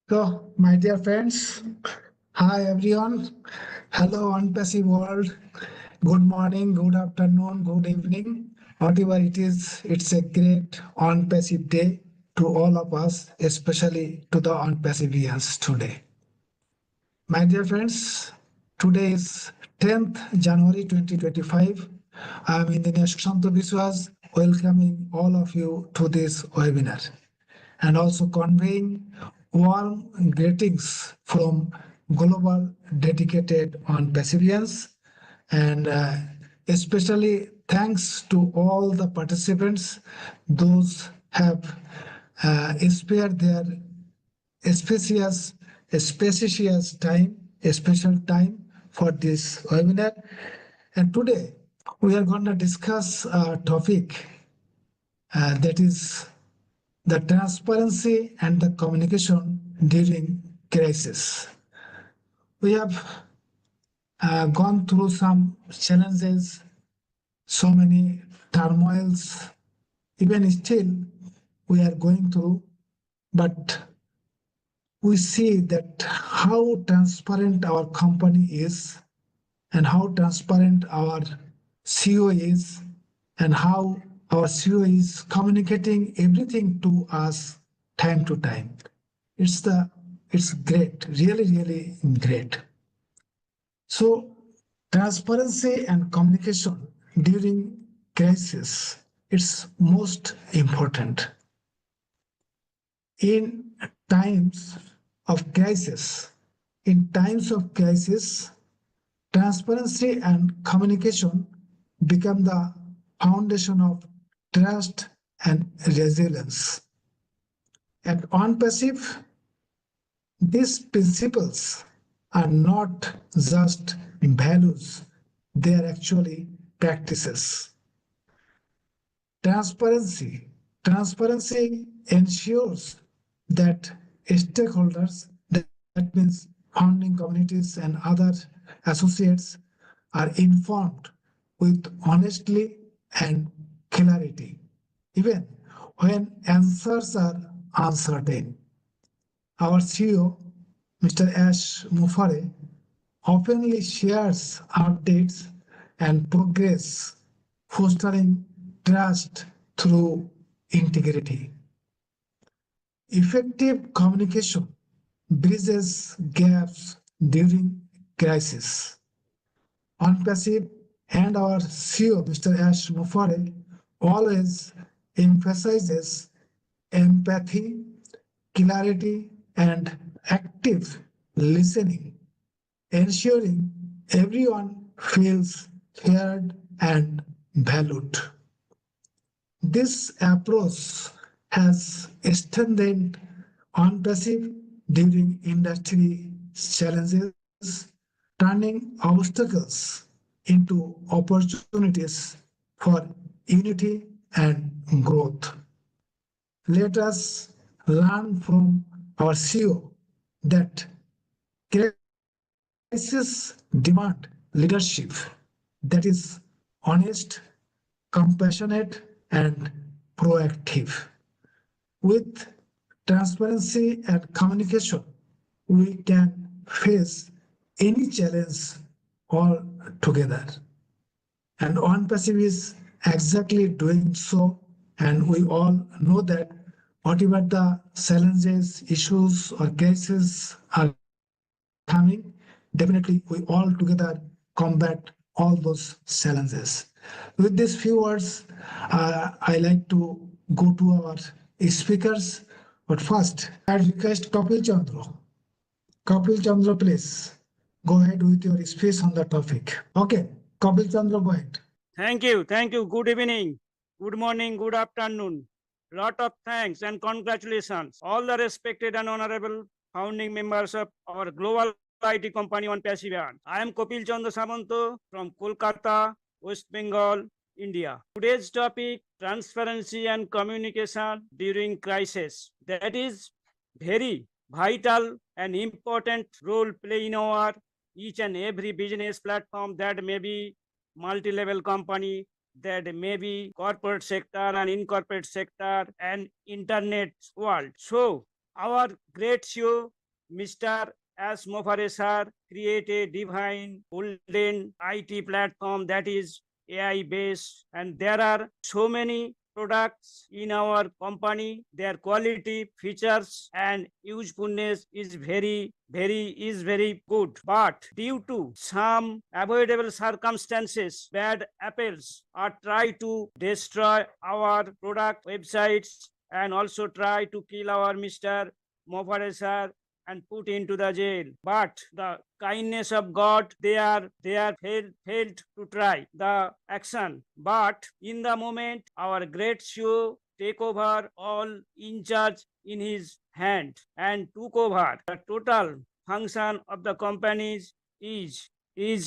So, my dear friends, hi everyone. Hello, unpassive world. Good morning, good afternoon, good evening. Whatever it is, it's a great unpassive day to all of us, especially to the unpassivians today. My dear friends, today is 10th January 2025. I am Engineer Shashanto Biswas, welcoming all of you to this webinar and also conveying warm greetings from global dedicated on Pacifians and especially thanks to all the participants those have spared their spacious, spacious time, a special time for this webinar. And today we are going to discuss a topic that is the transparency and the communication during crisis. We have gone through some challenges, so many turmoils, even still we are going through, but we see that how transparent our company is and how transparent our CEO is and how our CEO is communicating everything to us time to time. It's great, really great. So transparency and communication during crisis it's most important. In times of crisis, in times of crisis, transparency and communication become the foundation of trust and resilience. And on passive, these principles are not just values, they are actually practices. Transparency ensures that stakeholders, that means founding communities and other associates, are informed with honesty and clarity, even when answers are uncertain. Our CEO, Mr. Ash Mufare, openly shares updates and progress, fostering trust through integrity. Effective communication bridges gaps during crisis. ONPASSIVE and our CEO, Mr. Ash Mufare, always emphasizes empathy, clarity, and active listening, ensuring everyone feels heard and valued. This approach has strengthened ONPASSIVE during industry challenges, turning obstacles into opportunities for unity and growth. Let us learn from our CEO that crises demand leadership that is honest, compassionate, and proactive. With transparency and communication, we can face any challenge all together. And ONPASSIVE is exactly doing so. And we all know that whatever the challenges, issues, or cases are coming, definitely we all together combat all those challenges. With these few words, I like to go to our speakers. But first, I request Kapil Chandra. Kapil Chandra, please go ahead with your speech on the topic. Okay, Kapil Chandra, go ahead. Thank you. Good evening, good morning, good afternoon. Lot of thanks and congratulations. All the respected and honorable founding members of our global IT company ONPASSIVE ASH. I am Kapil Chandra Samanto from Kolkata, West Bengal, India. Today's topic, transparency and communication during crisis. That is very vital and important role play in our each and every business platform, that may be multi-level company, that may be corporate sector and incorporate sector and internet world. So our great CEO Mr. S. Mufareh sir create a divine golden IT platform that is AI based, and there are so many products in our company. Their quality, features, and usefulness is very good. But due to some avoidable circumstances, bad apples are try to destroy our product websites and also try to kill our Mr. Mufareh sir and put into the jail. But the kindness of God, they are failed to try the action. But in the moment, our great CEO take over all in charge in his hand and took over the total function of the companies is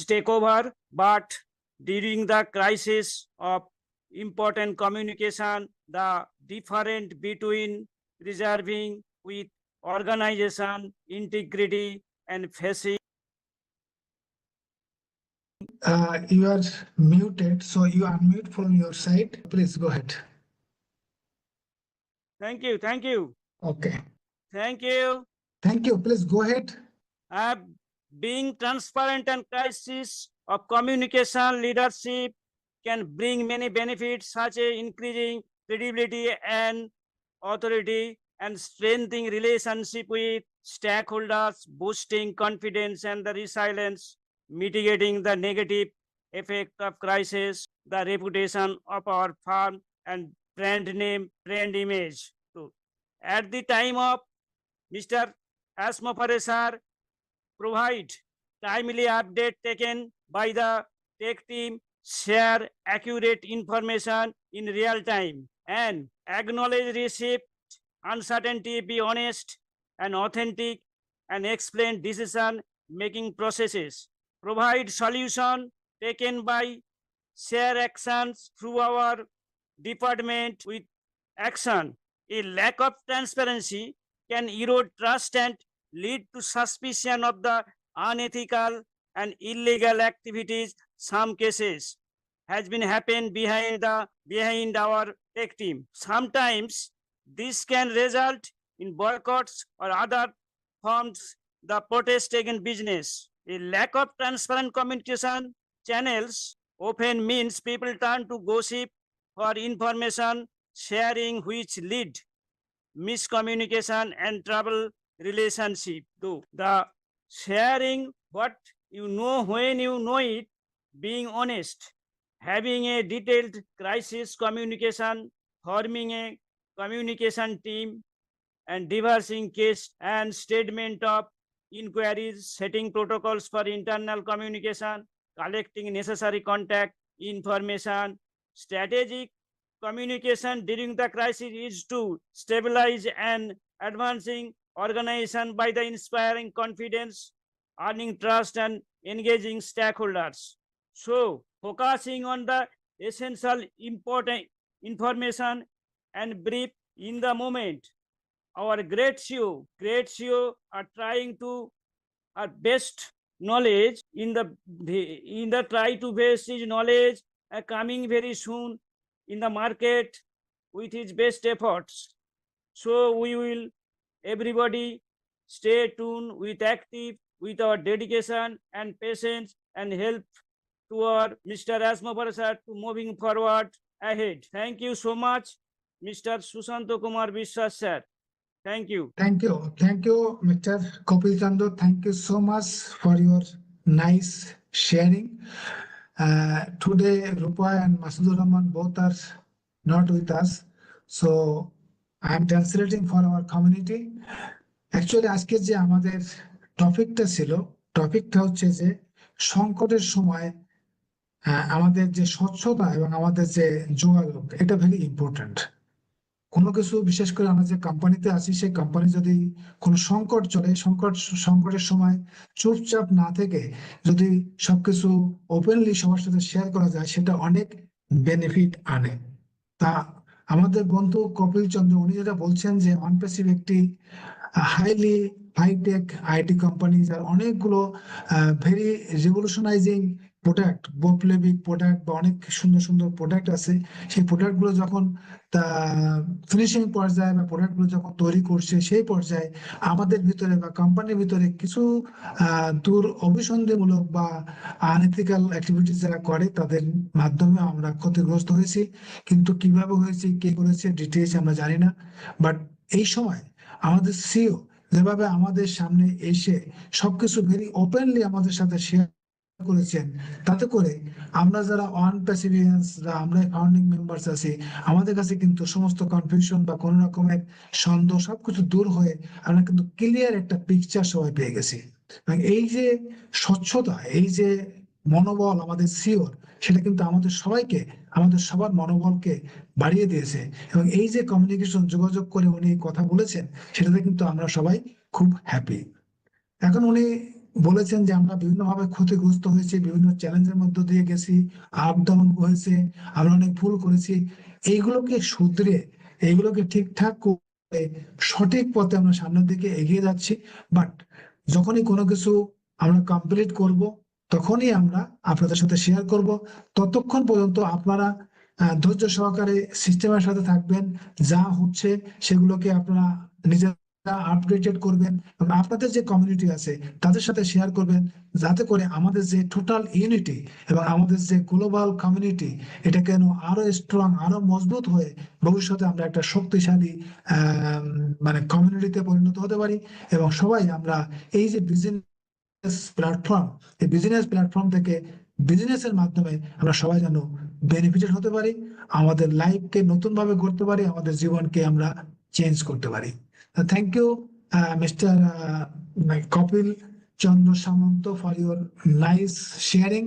take over. But during the crisis of important communication, the difference between preserving with organization, integrity, and facing. You are muted, so you unmute from your side. Please go ahead. Thank you. Thank you. Okay. Thank you. Thank you. Please go ahead. Being transparent and crisis of communication leadership can bring many benefits such as increasing credibility and authority and strengthening relationship with stakeholders, boosting confidence and the resilience, mitigating the negative effect of crisis, the reputation of our firm and brand name, brand image. So, at the time of Mr. S. Mufareh sir provide timely update taken by the tech team, share accurate information in real time, and acknowledge receipt uncertainty, be honest and authentic, and explain decision making processes. Provide solution taken by share actions through our department with action. A lack of transparency can erode trust and lead to suspicion of the unethical and illegal activities. Some cases has been happened behind our tech team. Sometimes this can result in boycotts or other forms the protest against business. A lack of transparent communication channels often means people turn to gossip for information sharing, which lead miscommunication and trouble relationship. Though the sharing what you know when you know it, being honest, having a detailed crisis communication, forming a communication team, and diversing case and statement of inquiries, setting protocols for internal communication, collecting necessary contact information. Strategic communication during the crisis is to stabilize and advancing organization by the inspiring confidence, earning trust, and engaging stakeholders. So, focusing on the essential important information and brief in the moment. Our great CEO are trying to our best knowledge in the try to base his knowledge coming very soon in the market with his best efforts. So we will everybody stay tuned with active with our dedication and patience and help to our Mr. S. Mufareh sir to moving forward ahead. Thank you so much, Mr. Sushanto Kumar Vishwas sir. Thank you. Thank you. Thank you, Mr. Kopil Chandra. Thank you so much for your nice sharing. Today, Rupa and Masudur Rahman both are not with us. So I am translating for our community. Actually, আজকে যে আমাদের টপিকটা ছিল, টপিকটা হচ্ছে যে সংকটের সময় আমাদের যে স্বচ্ছতা এবং আমাদের যে যোগাযোগ, এটা ভেরি ইম্পর্টেন্ট। কোনো কিছু বিশেষ করে আমরা যে কোম্পানিতে আছি সেই কোম্পানি যদি কোনো সংকট চলে, সংকটের সময় চুপচাপ না থেকে যদি সবকিছু ওপেনলি সবার সাথে শেয়ার করা যায়, সেটা অনেক বেনিফিট আনে। তা আমাদের বন্ধু কপিল চন্দ্র উনি যেটা বলছেন যে অনপ্যাসিভ একটি হাইলি হাইটেক আইটি কোম্পানি, যার অনেকগুলো ভেরি রিভলিউশনাইজিং প্রোডাক্ট, বৈপ্লবিক প্রোডাক্ট বা অনেক সুন্দর সুন্দর প্রোডাক্ট আছে, সেই প্রোডাক্ট গুলো যখন তা ফিনিশিং পর্যায়ে বা প্রোডাক্ট গুলো যখন তৈরি করছে, সেই পর্যায়ে আমাদের ভিতরে বা কোম্পানির ভিতরে কিছু দূর অভিসন্ধিমূলক বা আনএথিক্যাল অ্যাক্টিভিটিস যারা করে তাদের মাধ্যমে আমরা ক্ষতিগ্রস্ত হয়েছি। কিন্তু কিভাবে হয়েছে, কে করেছে, ডিটেলস আমরা জানি না। বাট এই সময় আমাদের সিও যেভাবে আমাদের সামনে এসে সবকিছু ভেরি ওপেনলি আমাদের সাথে শেয়ার করেছেন, তাতে করে আমরা যারা অন প্যাসিভিয়ান্স, আমরা ফাউন্ডিং মেম্বার্স আছি, আমাদের কাছে কিন্তু সমস্ত কনফিউশন বা কোনো রকমের সন্দেহ সবকিছু দূর হয়ে আমরা কিন্তু ক্লিয়ার একটা পিকচার সবাই পেয়ে গেছি। এবং এই যে স্বচ্ছতা, এই যে মনোবল আমাদের সিওর, সেটা কিন্তু আমাদের সবাইকে, আমাদের সবার মনোবলকে বাড়িয়ে দিয়েছে। এবং এই যে কমিউনিকেশন, যোগাযোগ করে উনি কথা বলেছেন, সেটাতে কিন্তু আমরা সবাই খুব হ্যাপি। এখন উনি বলেছেন যে আমরা বিভিন্নভাবে ক্ষতিগ্রস্ত হয়েছি, বিভিন্ন চ্যালেঞ্জের মধ্য দিয়ে গেছি, আপ ডাউন হয়েছে, আমরা অনেক ভুল করেছি। এইগুলোকে শুধরে, এইগুলোকে ঠিকঠাক করে সঠিক পথে আমরা সামনের দিকে এগিয়ে যাচ্ছি। বাট যখনই কোনো কিছু আমরা কমপ্লিট করব, তখনই আমরা আপনাদের সাথে শেয়ার করব। ততক্ষণ পর্যন্ত আপনারা ধৈর্য সহকারে সিস্টেমের সাথে থাকবেন। যা হচ্ছে সেগুলোকে আপনারা নিজের আপডেটেড করবেন এবং আপনাদের যে কমিউনিটি আছে তাদের সাথে শেয়ার করবেন, যাতে করে আমাদের যে টোটাল ইউনিটি এবং আমাদের যে গ্লোবাল কমিউনিটি, এটা কেন আরো স্ট্রং, আরো মজবুত হয়ে ভবিষ্যতে আমরা একটা শক্তিশালী মানে কমিউনিটিতে পরিণত হতে পারি। এবং সবাই আমরা এই যে বিজনেস প্ল্যাটফর্ম, এই বিজনেস প্ল্যাটফর্ম থেকে বিজনেসের মাধ্যমে আমরা সবাই যেন বেনিফিটেড হতে পারি, আমাদের লাইফকে নতুন ভাবে গড়তে পারি, আমাদের জীবনকে আমরা চেঞ্জ করতে পারি। Thank you, mister Kapil Chandra Samanta, for your nice sharing.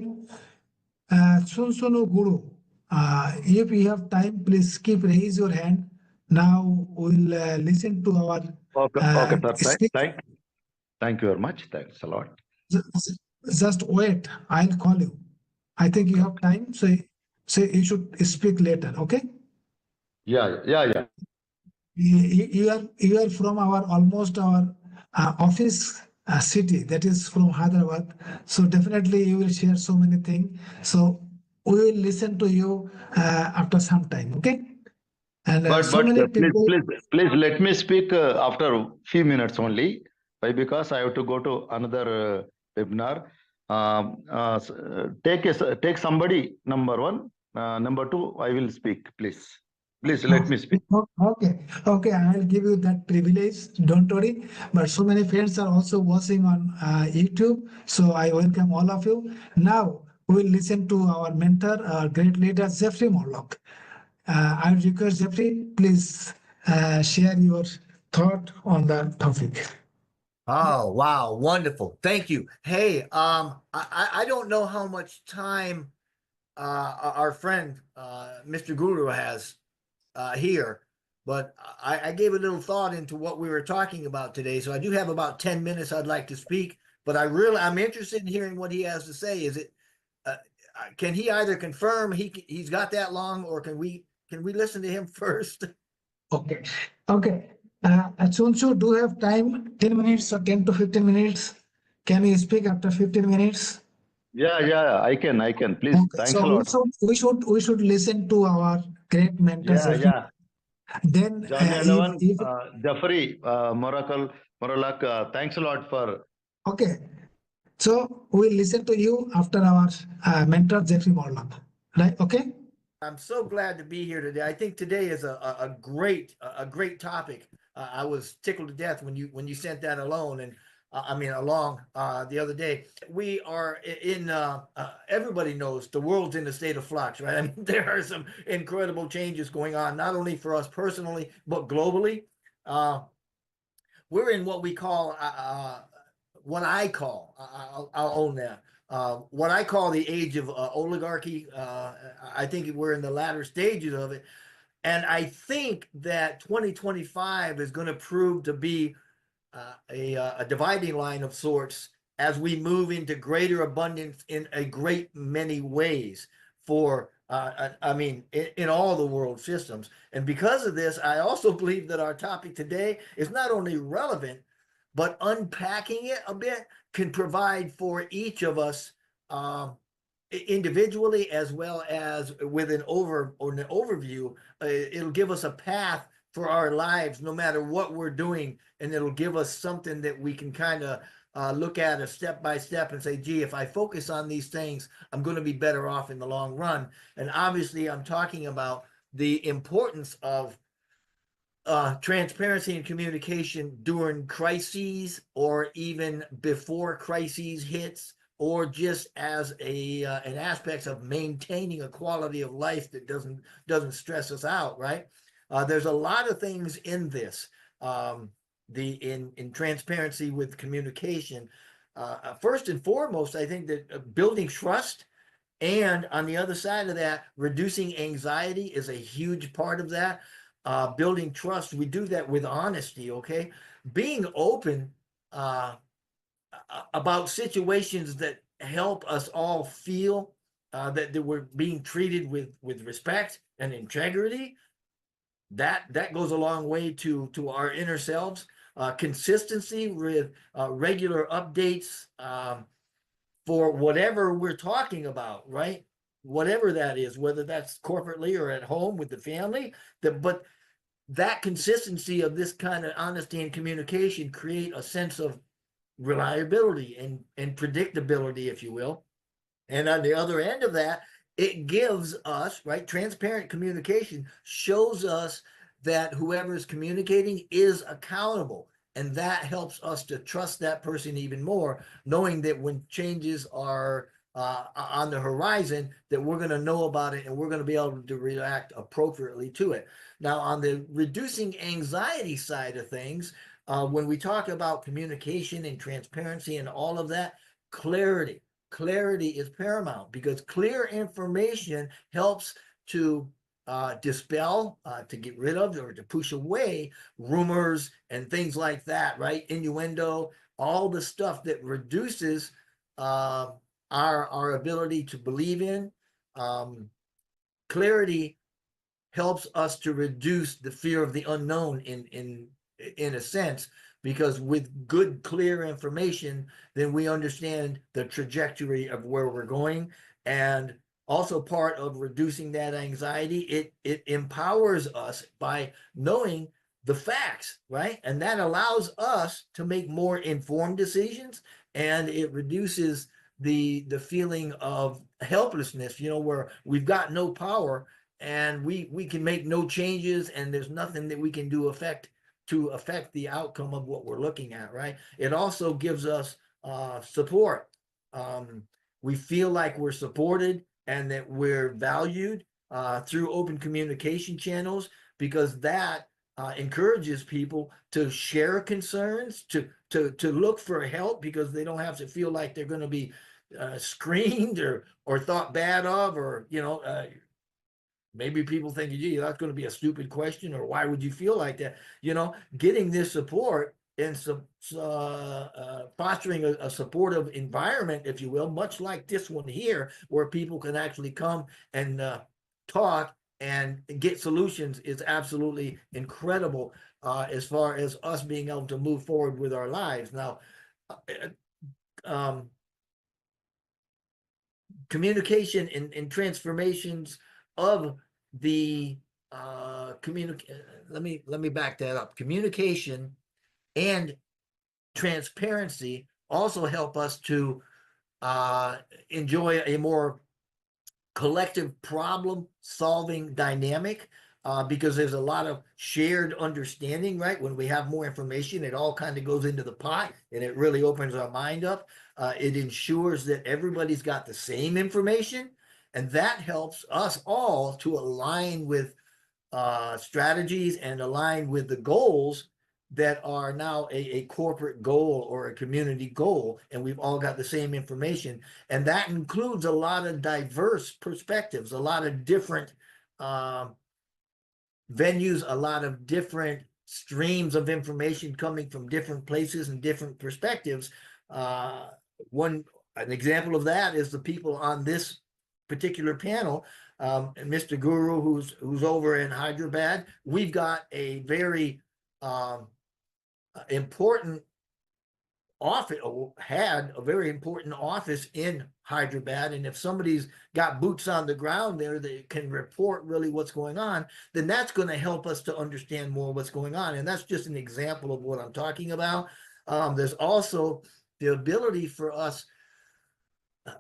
Sunsunu Guru, if you have time, please keep raise your hand. Now we'll listen to our Okay, sir. speak. Thank you very much. Thanks a lot. Just wait, I'll call you. I think you have time, so you should speak later. Okay? Yeah. You are from our almost our office city, that is from Hyderabad. So definitely you will share so many things. So we will listen to you after some time. Okay? And so many people. Please let me speak after few minutes only. Why? Because I have to go to another webinar. Take somebody, number one. Number two, I will speak. Please let me speak. Okay, I'll give you that privilege. Don't worry. But so many friends are also watching on YouTube, so I welcome all of you. Now we will listen to our mentor, our great leader, Jeffrey Morlock. I request Jeffrey, please share your thought on the topic. Oh, wow. Wonderful. Thank you. Hey, I don't know how much time our friend Mr. Guru has here, but I gave a little thought into what we were talking about today. So I do have about 10 minutes I'd like to speak, but I'm interested in hearing what he has to say. Is it can he either confirm he's got that long, or can we listen to him first? Okay. Chunchu, do you have time? 10 minutes or 10 to 15 minutes? Can you speak after 15 minutes? Yeah, I can. Please, Okay. thanks So a lot. we should listen to our great mentors. Yeah. Then Johnny and if Jeffrey, Morlock, thanks a lot for. Okay. So we'll listen to you after our mentor Jeffrey Morlock. Right? Okay. I'm so glad to be here today. I think today is a great topic. I was tickled to death when you sent that along the other day. We are in everybody knows the world's in a state of flux, right? I mean, there are some incredible changes going on, not only for us personally, but globally. We're in what we call what I call, I'll own that, what I call the age of oligarchy. I think we're in the latter stages of it. And I think that 2025 is going to prove to be a dividing line of sorts as we move into greater abundance in a great many ways for, in all the world systems. And because of this, I also believe that our topic today is not only relevant, but unpacking it a bit can provide for each of us individually as well as with an overview. It'll give us a path for our lives, no matter what we're doing, and it'll give us something that we can kind of look at a step by step and say, gee, if I focus on these things, I'm going to be better off in the long run. And obviously, I'm talking about the importance of transparency and communication during crises, or even before crises hits, or just as an aspect of maintaining a quality of life that doesn't stress us out, right? There's a lot of things in this, in transparency with communication. First and foremost, I think that building trust, and on the other side of that, reducing anxiety is a huge part of that. Building trust, we do that with honesty, okay? Being open about situations that help us all feel that we're being treated with respect and integrity. That goes a long way to our inner selves. Consistency with regular updates for whatever we're talking about, right? Whatever that is, whether that's corporately or at home with the family, but that consistency of this kind of honesty and communication create a sense of reliability and predictability, if you will. And on the other end of that, it gives us, right, transparent communication shows us that whoever is communicating is accountable. And that helps us to trust that person even more, knowing that when changes are on the horizon, that we're going to know about it and we're going to be able to react appropriately to it. Now, on the reducing anxiety side of things, when we talk about communication and transparency and all of that, clarity is paramount, because clear information helps to dispel, to get rid of, or to push away rumors and things like that, right? Innuendo, all the stuff that reduces our ability to believe in. Clarity helps us to reduce the fear of the unknown in a sense, because with good, clear information, then we understand the trajectory of where we're going. And also part of reducing that anxiety, it empowers us by knowing the facts, right? And that allows us to make more informed decisions, and it reduces the feeling of helplessness, where we've got no power and we can make no changes, and there's nothing that we can do to affect the outcome of what we're looking at, right? It also gives us support. We feel like we're supported and that we're valued through open communication channels, because that encourages people to share concerns, to look for help, because they don't have to feel like they're going to be screened or thought bad of, or maybe people think, gee, that's going to be a stupid question, or why would you feel like that? Getting this support and fostering a supportive environment, if you will, much like this one here, where people can actually come and talk and get solutions, is absolutely incredible as far as us being able to move forward with our lives. Now, communication and transformations of the let me back that up. Communication and transparency also help us to enjoy a more collective problem solving dynamic, because there's a lot of shared understanding, right? When we have more information, it all kind of goes into the pot, and it really opens our mind up. It ensures that everybody's got the same information, and that helps us all to align with strategies and align with the goals that are now a corporate goal or a community goal, and we've all got the same information. And that includes a lot of diverse perspectives, a lot of different venues, a lot of different streams of information coming from different places and different perspectives. An example of that is the people on this particular panel, Mr. Guru, who's over in Hyderabad. We've got a very important had a very important office in Hyderabad, and if somebody's got boots on the ground there that can report really what's going on, then that's going to help us to understand more what's going on. And that's just an example of what I'm talking about. There's also the ability for us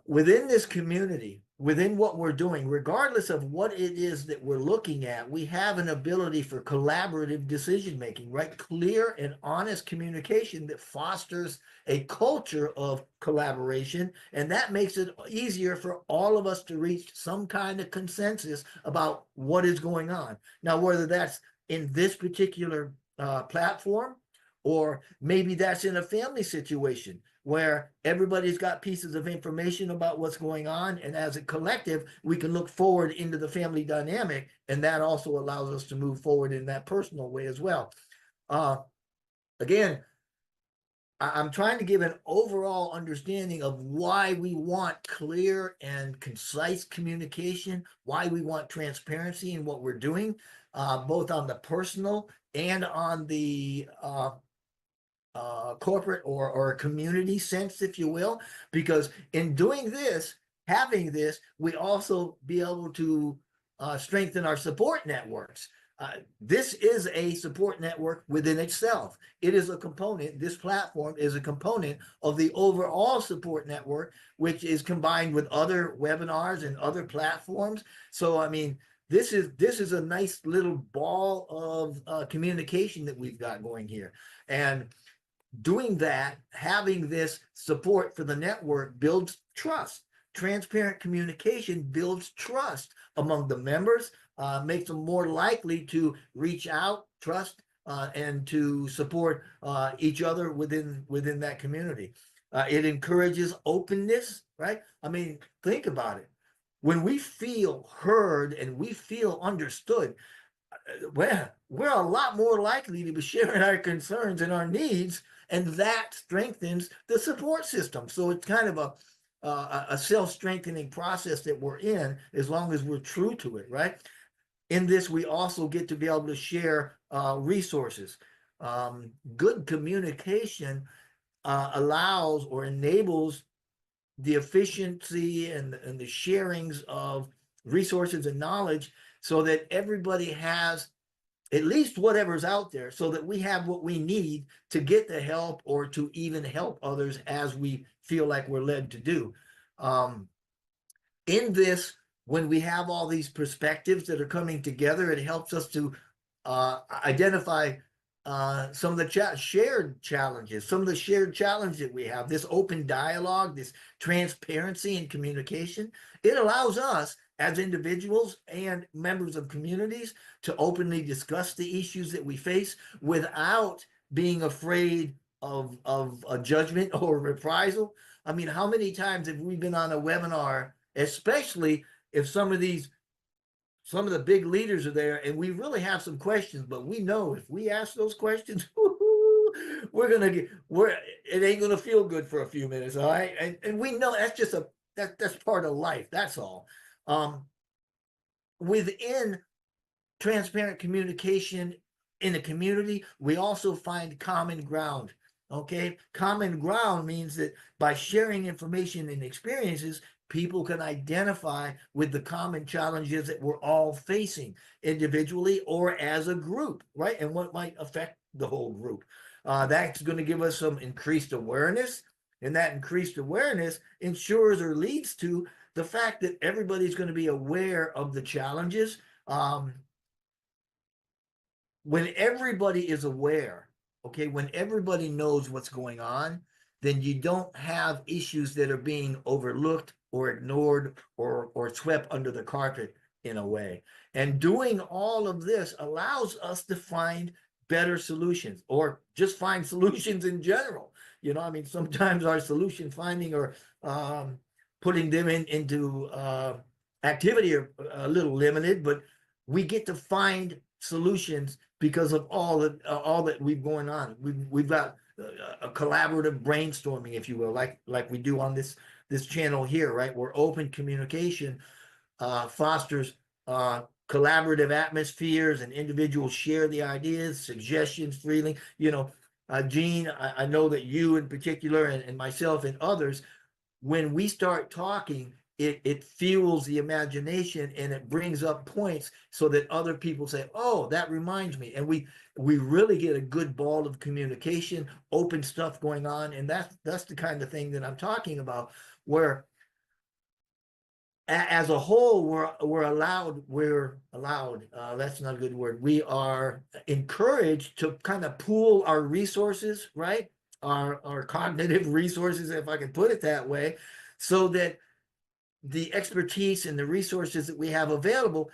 within this community, within what we're doing, regardless of what it is that we're looking at, we have an ability for collaborative decision making, right? Clear and honest communication that fosters a culture of collaboration, and that makes it easier for all of us to reach some kind of consensus about what is going on. Now, whether that's in this particular platform, or maybe that's in a family situation where everybody's got pieces of information about what's going on, and as a collective, we can look forward into the family dynamic, and that also allows us to move forward in that personal way as well. Again, I'm trying to give an overall understanding of why we want clear and concise communication, why we want transparency in what we're doing, both on the personal and on the corporate or community sense, if you will, because in doing this, having this, we also be able to strengthen our support networks. This is a support network within itself. It is a component. This platform is a component of the overall support network, which is combined with other webinars and other platforms. So, I mean, this is a nice little ball of communication that we've got going here. And doing that, having this support for the network builds trust. Transparent communication builds trust among the members, makes them more likely to reach out, trust, and to support each other within that community. It encourages openness, right? I mean, think about it. When we feel heard and we feel understood, we're a lot more likely to be sharing our concerns and our needs, and that strengthens the support system. So it's kind of a self-strengthening process that we're in, as long as we're true to it, right? In this, we also get to be able to share resources. Good communication allows or enables the efficiency and the sharings of resources and knowledge, so that everybody has at least whatever's out there, so that we have what we need to get the help or to even help others as we feel like we're led to do. In this, when we have all these perspectives that are coming together, it helps us to identify some of the shared challenges, some of the shared challenges that we have, this open dialogue, this transparency and communication. It allows us as individuals and members of communities to openly discuss the issues that we face without being afraid of a judgment or reprisal. I mean, how many times have we been on a webinar, especially if some of the big leaders are there and we really have some questions, but we know if we ask those questions, it ain't gonna feel good for a few minutes, all right? And we know that's just that's part of life, that's all. Within transparent communication in a community, we also find common ground. Okay, common ground means that by sharing information and experiences, people can identify with the common challenges that we're all facing individually or as a group, right? And what might affect the whole group. That's going to give us some increased awareness, and that increased awareness ensures or leads to the fact that everybody's going to be aware of the challenges. When everybody is aware, okay, when everybody knows what's going on, then you don't have issues that are being overlooked or ignored or swept under the carpet in a way. And doing all of this allows us to find better solutions, or just find solutions in general. You know, I mean, sometimes our solution finding or putting them into activity are a little limited, but we get to find solutions because of all that we've going on. We've got a collaborative brainstorming, if you will, like we do on this channel here, right? Where open communication fosters collaborative atmospheres, and individuals share the ideas, suggestions freely. You know, Gene, I know that you in particular and myself and others, when we start talking, it fuels the imagination and it brings up points so that other people say, oh, that reminds me. And we really get a good ball of communication, open stuff going on. And that's the kind of thing that I'm talking about, where as a whole, we're allowed, that's not a good word. We are encouraged to kind of pool our resources, right? Our cognitive resources, if I can put it that way, so that the expertise and the resources that we have available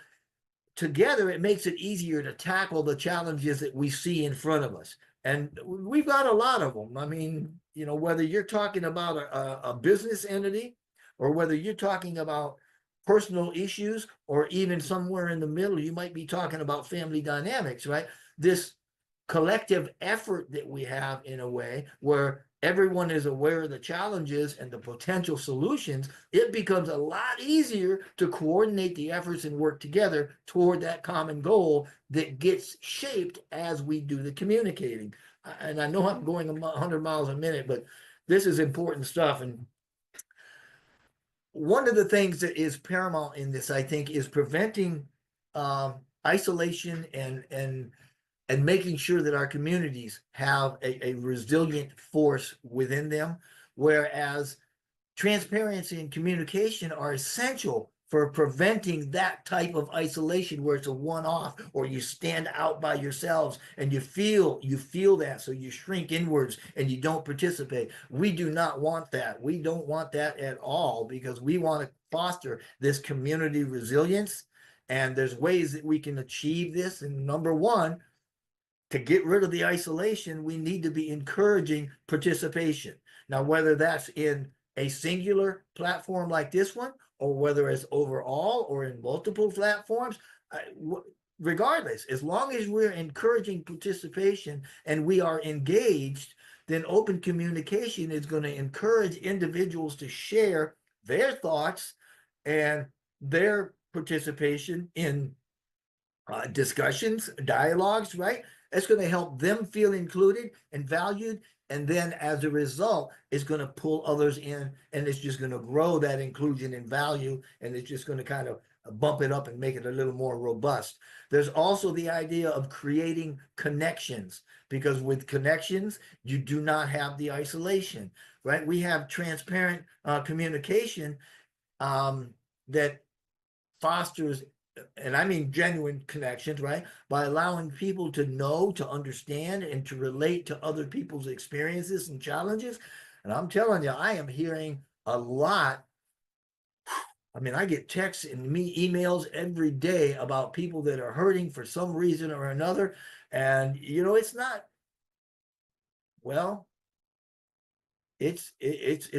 together, it makes it easier to tackle the challenges that we see in front of us. And we've got a lot of them. I mean, you know, whether you're talking about a business entity or whether you're talking about personal issues, or even somewhere in the middle, you might be talking about family dynamics, right? This collective effort that we have, in a way where everyone is aware of the challenges and the potential solutions, it becomes a lot easier to coordinate the efforts and work together toward that common goal that gets shaped as we do the communicating. And I know I'm going 100 miles a minute, but this is important stuff. And one of the things that is paramount in this, I think, is preventing isolation and making sure that our communities have a resilient force within them, whereas transparency and communication are essential for preventing that type of isolation where it's a one-off, or you stand out by yourselves and you feel that, so you shrink inwards and you don't participate. We do not want that. We don't want that at all, because we want to foster this community resilience. And there's ways that we can achieve this. And number one, to get rid of the isolation, we need to be encouraging participation. Now, whether that's in a singular platform like this one, or whether it's overall or in multiple platforms, regardless, as long as we're encouraging participation and we are engaged, then open communication is going to encourage individuals to share their thoughts and their participation in discussions, dialogues, right? It's going to help them feel included and valued. And then as a result, it's going to pull others in, and it's just going to grow that inclusion and value. And it's just going to kind of bump it up and make it a little more robust. There's also the idea of creating connections, because with connections, you do not have the isolation, right? We have transparent communication that fosters, and I mean genuine connections, right? By allowing people to know, to understand, and to relate to other people's experiences and challenges. And I'm telling you, I am hearing a lot. I mean, I get texts and emails every day about people that are hurting for some reason or another. And, you know, it's not, well, it's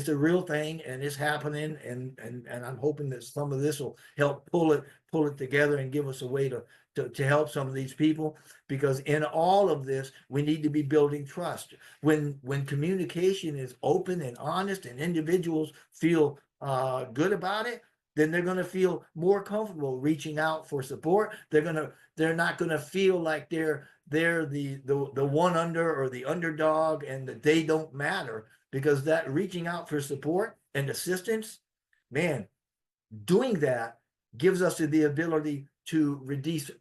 a real thing, and it's happening, and I'm hoping that some of this will help pull it together and give us a way to help some of these people, because in all of this, we need to be building trust. When communication is open and honest and individuals feel good about it, then they're going to feel more comfortable reaching out for support. They're not going to feel like they're the one under or the underdog and that they don't matter, because that reaching out for support and assistance, man, doing that gives us the ability to reduce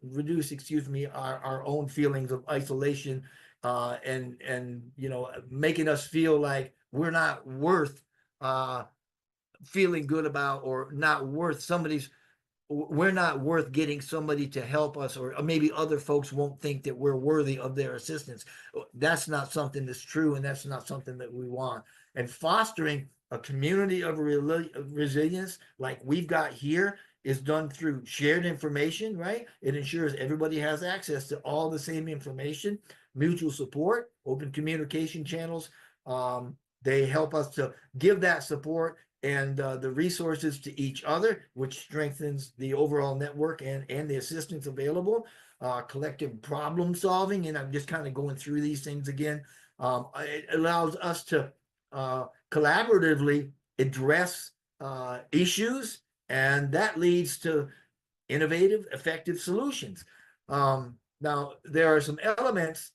our own feelings of isolation, and you know, making us feel like we're not worth feeling good about, or not worth we're not worth getting somebody to help us, or maybe other folks won't think that we're worthy of their assistance. That's not something that's true, and that's not something that we want. And fostering a community of resilience like we've got here is done through shared information, right? It ensures everybody has access to all the same information, mutual support, open communication channels. They help us to give that support and the resources to each other, which strengthens the overall network and the assistance available. Collective problem solving, and I'm just kind of going through these things again. It allows us to collaboratively address issues, and that leads to innovative, effective solutions. Now, there are some elements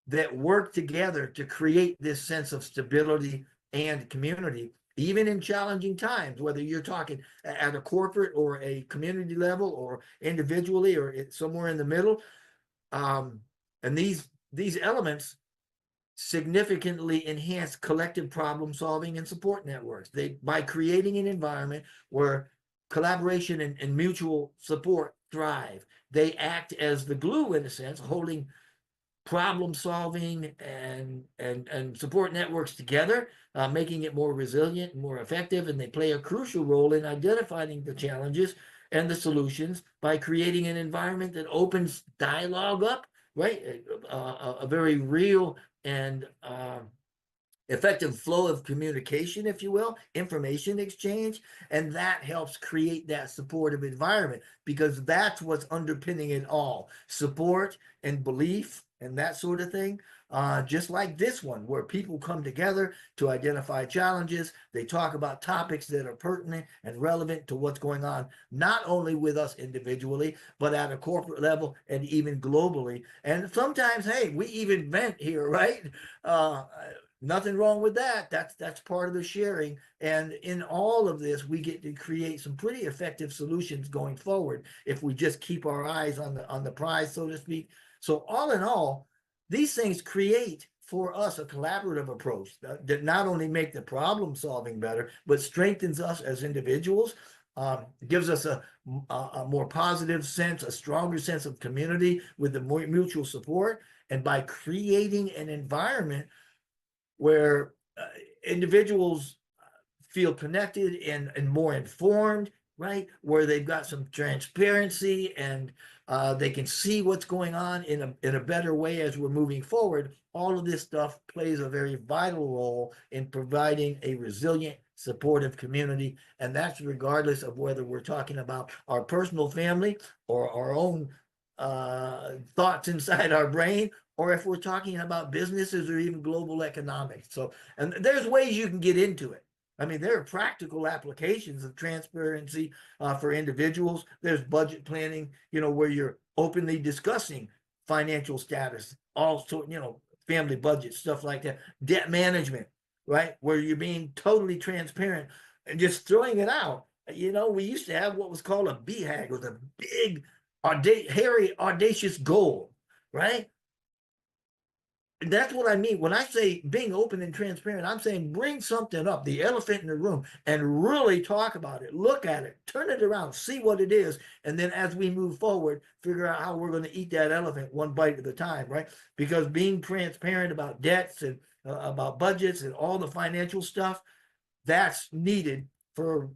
that work together to create this sense of stability and community, even in challenging times, whether you're talking at a corporate or a community level or individually or somewhere in the middle. And these elements significantly enhance collective problem solving and support networks. By creating an environment where collaboration and mutual support thrive, they act as the glue, in a sense, holding problem solving and support networks together, making it more resilient and more effective. And they play a crucial role in identifying the challenges and the solutions by creating an environment that opens dialogue up, right? A very real and effective flow of communication, if you will, information exchange, and that helps create that supportive environment, because that's what's underpinning it all: support and belief and that sort of thing. Just like this one, where people come together to identify challenges, they talk about topics that are pertinent and relevant to what's going on, not only with us individually, but at a corporate level and even globally. And sometimes, hey, we even vent here, right? Nothing wrong with that. That's part of the sharing. And in all of this, we get to create some pretty effective solutions going forward if we just keep our eyes on the prize, so to speak. So all in all, these things create for us a collaborative approach that not only make the problem solving better, but strengthens us as individuals, gives us a more positive sense, a stronger sense of community with the more mutual support. And by creating an environment where individuals feel connected and more informed, right? Where they've got some transparency and they can see what's going on in a better way as we're moving forward. All of this stuff plays a very vital role in providing a resilient, supportive community. And that's regardless of whether we're talking about our personal family or our own thoughts inside our brain, or if we're talking about businesses or even global economics. So, and there's ways you can get into it. I mean, there are practical applications of transparency for individuals. There's budget planning, where you're openly discussing financial status, also, family budget, stuff like that. Debt management, right? Where you're being totally transparent and just throwing it out. We used to have what was called a BHAG, with a big, hairy, audacious goal, right? That's what I mean when I say being open and transparent. I'm saying bring something up, the elephant in the room, and really talk about it, look at it, turn it around, see what it is. And then as we move forward, figure out how we're going to eat that elephant one bite at a time, right? Because being transparent about debts and about budgets and all the financial stuff, that's needed for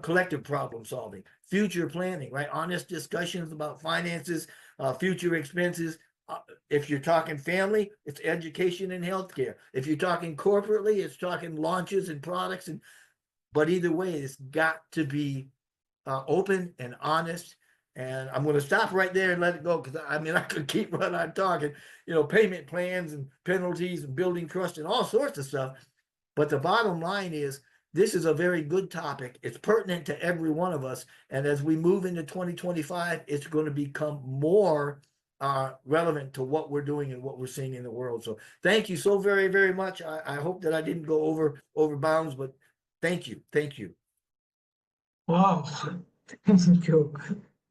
collective problem solving, future planning, right? Honest discussions about finances, future expenses. If you're talking family, it's education and healthcare. If you're talking corporately, it's talking launches and products. But either way, it's got to be open and honest. And I'm going to stop right there and let it go, because I could keep right on talking, payment plans and penalties and building trust and all sorts of stuff. But the bottom line is, this is a very good topic. It's pertinent to every one of us. And as we move into 2025, it's going to become more relevant to what we're doing and what we're seeing in the world. So thank you so very, very much. I hope that I didn't go over bounds, but thank you. Wow.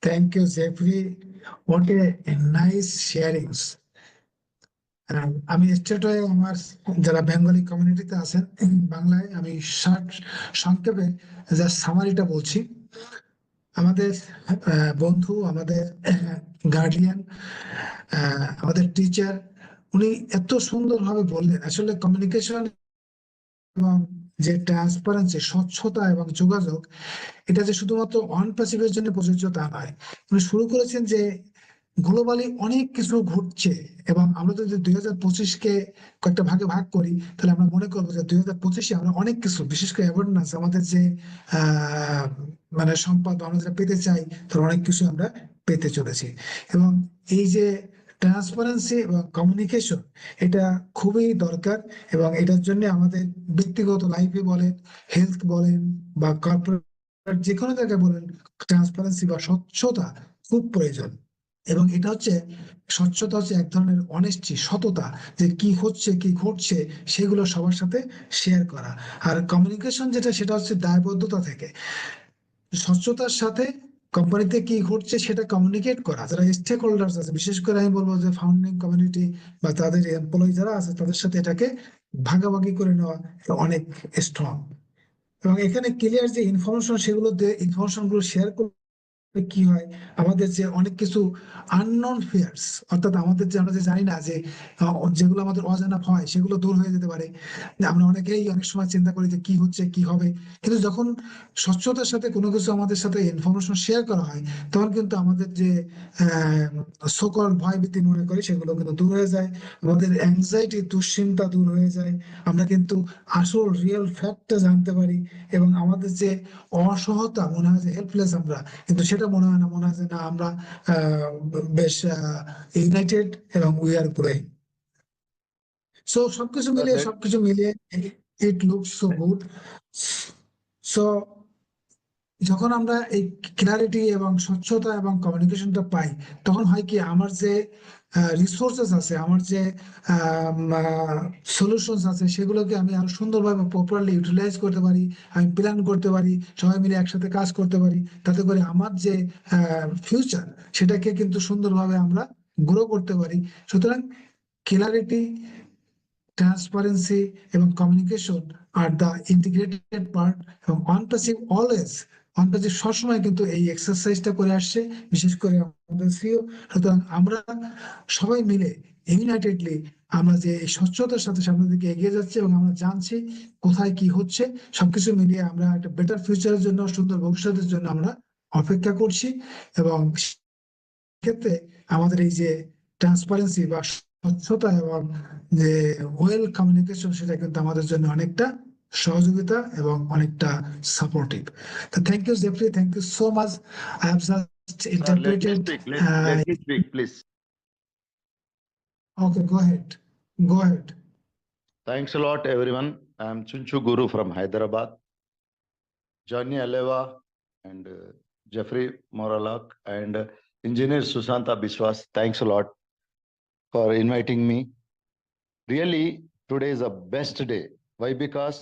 Thank you, Jeffrey. What a nice sharings. আমি state হয়ে আমার যারা Bengali কমিউনিটিতে আছেন, বাংলায় আমি সংক্ষেপে just সামারিটা বলছি। আমাদের বন্ধু, আমাদের গার্ডিয়ান, আমাদের টিচার, উনি এত সুন্দরভাবে বললেন আসলে কমিউনিকেশন এবং যে ট্রান্সপারেন্সি, স্বচ্ছতা এবং যোগাযোগ, এটা যে শুধুমাত্র অনপ্যাসিভের জন্য প্রযোজ্য তা নয়। উনি শুরু করেছেন যে গ্লোবালি অনেক কিছু ঘটছে, এবং আমরা যদি 2025-কে কয়েকটা ভাগে ভাগ করি, তাহলে আমরা মনে করবো যে 2025-এ আমরা অনেক কিছু, বিশেষ করে অ্যাওয়ারনেস, আমাদের যে সম্পদ আমরা যেটা পেতে চাই, তার অনেক কিছু আমরা পেতে চলেছি। এবং এই যে ট্রান্সপারেন্সি এবং কমিউনিকেশন, এটা খুবই দরকার। এবং এটার জন্য আমাদের ব্যক্তিগত লাইফে বলেন, হেলথ বলেন, বা কর্পোরেট যে কোনো জায়গায় বলেন, ট্রান্সপারেন্সি বা স্বচ্ছতা খুব প্রয়োজন। এবং এটা হচ্ছে স্বচ্ছতা, হচ্ছে এক ধরনের অনেস্টি, সততা, যে কি হচ্ছে কি ঘটছে সেগুলো সবার সাথে শেয়ার করা। আর কমিউনিকেশন যেটা, সেটা হচ্ছে দায়বদ্ধতা থেকে স্বচ্ছতার সাথে কোম্পানিতে কি ঘটছে সেটা কমিউনিকেট করা। যারা স্টেক হোল্ডার্স আছে, বিশেষ করে আমি বলবো যে ফাউন্ডিং কমিউনিটি বা তাদের এমপ্লয়ি যারা আছে, তাদের সাথে এটাকে ভাগাভাগি করে নেওয়া অনেক স্ট্রং। এবং এখানে ক্লিয়ার যে ইনফরমেশন, সেগুলো ইনফরমেশন গুলো শেয়ার কি হয়, আমাদের যে অনেক কিছু আননোন ফিয়ার্স, অর্থাৎ আমাদের যে আমরা যে জানি না, যে যেগুলো আমাদের অজানা ভয়, সেগুলো দূর হয়ে যেতে পারে। যে আমরা অনেকেই অনেক সময় চিন্তা করি যে কি হচ্ছে কি হবে, কিন্তু যখন স্বচ্ছতার সাথে কোনো কিছু আমাদের সাথে ইনফরমেশন শেয়ার করা হয়, তখন কিন্তু আমাদের যে সকল ভয় ভীতি মনে করি, সেগুলো কিন্তু দূর হয়ে যায়। আমাদের অ্যাংজাইটি, দুশ্চিন্তা দূর হয়ে যায়। আমরা কিন্তু আসল রিয়েল ফ্যাক্টটা জানতে পারি, এবং আমাদের যে অসহতা মনে হয় যে হেল্পলেস আমরা, কিন্তু সেটা মনে হয় না, মনে হয় যে না, আমরা বেশ ইউনাইটেড এবং we are growing. So That সবকিছু মিলিয়ে it looks so good. So যখন আমরা এই ক্লারিটি এবং স্বচ্ছতা এবং কমিউনিকেশনটা পাই, তখন হয় কি, আমার যে রিসোর্সেস আছে, আমার যে সলিউশনস আছে, সেগুলোকে আমি আরো সুন্দরভাবে প্রপারলি ইউটিলাইজ করতে পারি, আমি প্ল্যান করতে পারি, সবাই মিলে একসাথে কাজ করতে পারি। তাতে করে আমার যে ফিউচার, সেটাকে কিন্তু সুন্দরভাবে আমরা গ্রো করতে পারি। সুতরাং ক্লারিটি, ট্রান্সপারেন্সি এবং communication are the integrated part. এবং অনপ্যাসিভ সবসময় কিন্তু এই এক্সারসাইজটা করে আসছে, বিশেষ করে আমাদের সিও। সুতরাং আমরা সবাই মিলে ইউনাইটেডলি আমরা যে এই স্বচ্ছতার সাথে সামনের দিকে এগিয়ে যাচ্ছি, এবং আমরা জানছি কোথায় কি হচ্ছে, সবকিছু মিলিয়ে আমরা একটা বেটার ফিউচারের জন্য, সুন্দর ভবিষ্যতের জন্য আমরা অপেক্ষা করছি। এবং ক্ষেত্রে আমাদের এই যে ট্রান্সপারেন্সি বা স্বচ্ছতা এবং যে ওয়েল কমিউনিকেশন, সেটা কিন্তু আমাদের জন্য অনেকটা সহযোগিতা এবং অনেকটা সাপোর্টিভ। তো thank you Jeffrey, thank you so much. I have just let me interpreted. speak. Let me speak, please. Okay, go ahead, go ahead. Thanks a lot, everyone. I'm Chunchu Guru from Hyderabad. Johnny Aleva and Jeffrey Morlock and engineer Susanta Biswas. Thanks a lot for inviting me. Really, today is a best day. Why? Because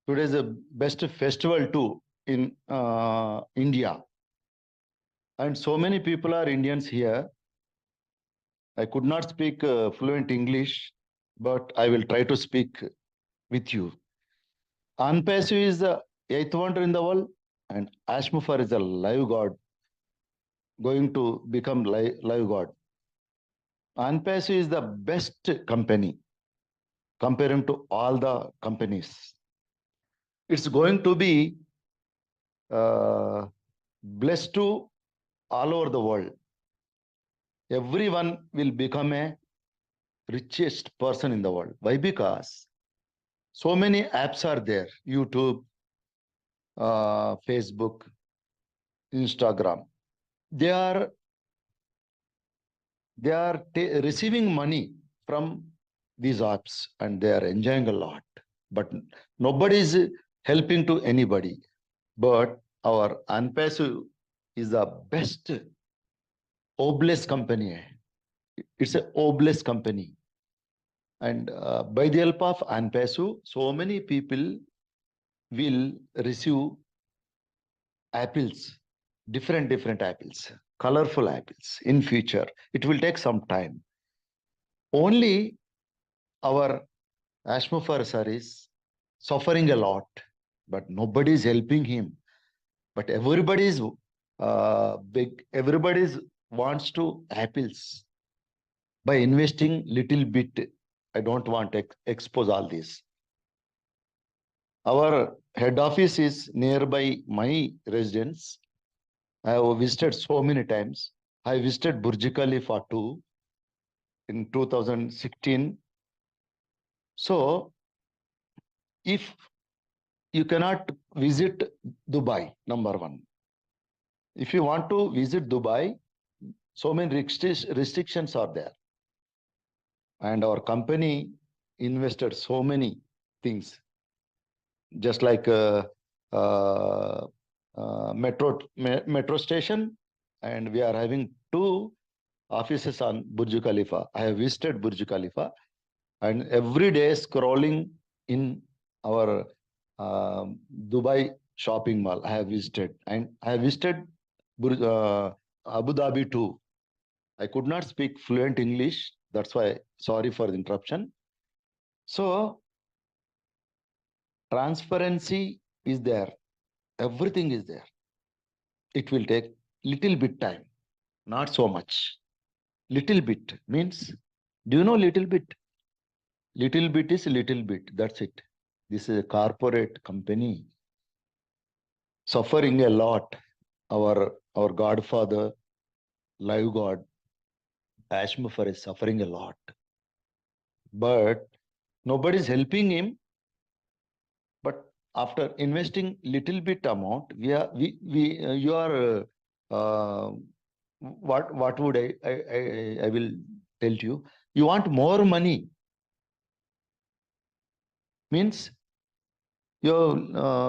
today is the best festival too in India. And so many people are Indians here. I could not speak fluent English, but I will try to speak with you. ONPASSIVE is the eighth wonder in the world, and Ash Mufar is a live god, going to become live god. ONPASSIVE is the best company comparing to all the companies. It's going to be blessed to all over the world. Everyone will become a richest person in the world. Why? Because so many apps are there: YouTube, Facebook, Instagram. They are receiving money from these apps, and they are enjoying a lot. But nobody is helping to anybody. But our ONPASSIVE is the best obless company. It's a obless company. And by the help of ONPASSIVE, so many people will receive apples, different apples, colorful apples in future. It will take some time. Only our Ash Mufar sir is suffering a lot, but nobody is helping him. But everybody is big. Everybody wants to apples by investing little bit. I don't want to expose all this. Our head office is nearby my residence. I have visited so many times. I visited Burj Khalifa too in 2016. So if you cannot visit Dubai, number one. If you want to visit Dubai, so many restrictions are there. And our company invested so many things, just like metro station and we are having 2 offices on Burj Khalifa. I have visited Burj Khalifa, and every day scrolling in our Dubai shopping mall, I have visited, and I have visited Abu Dhabi too. I could not speak fluent English. That's why, sorry for the interruption. So, transparency is there. Everything is there. It will take little bit time, not so much. Little bit means, do you know little bit? Little bit is little bit. That's it. This is a corporate company suffering a lot. Our godfather, live God, Ash Mufareh is suffering a lot. But nobody is helping him. But after investing little bit amount, you are what would I will tell you? You want more money. Means you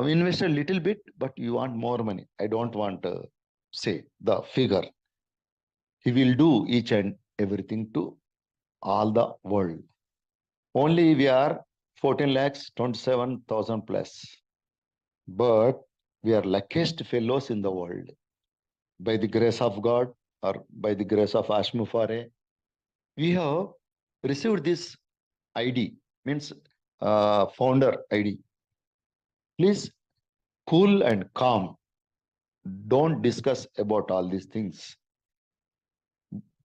invest a little bit, but you want more money. I don't want to say the figure. He will do each and everything to all the world. Only we are 14 lakhs 27,000 plus. But we are luckiest fellows in the world. By the grace of God or by the grace of Ash Mufareh, we have received this ID, means founder ID. Please cool and calm. Don't discuss about all these things.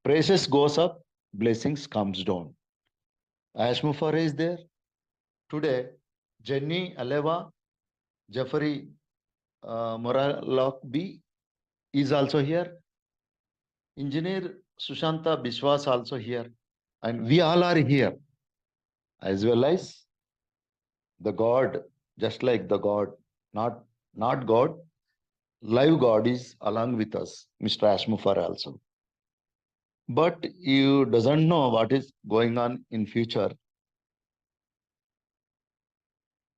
Praises goes up, blessings comes down. Ash Mufareh is there. Today, Jenny Aleva, Jeffrey Morlock B is also here. Engineer Sushanta Biswas also here. And we all are here. As well as the God, just like the God, not God, live God is along with us, Mr. Ash Mufareh also. But you doesn't know what is going on in future.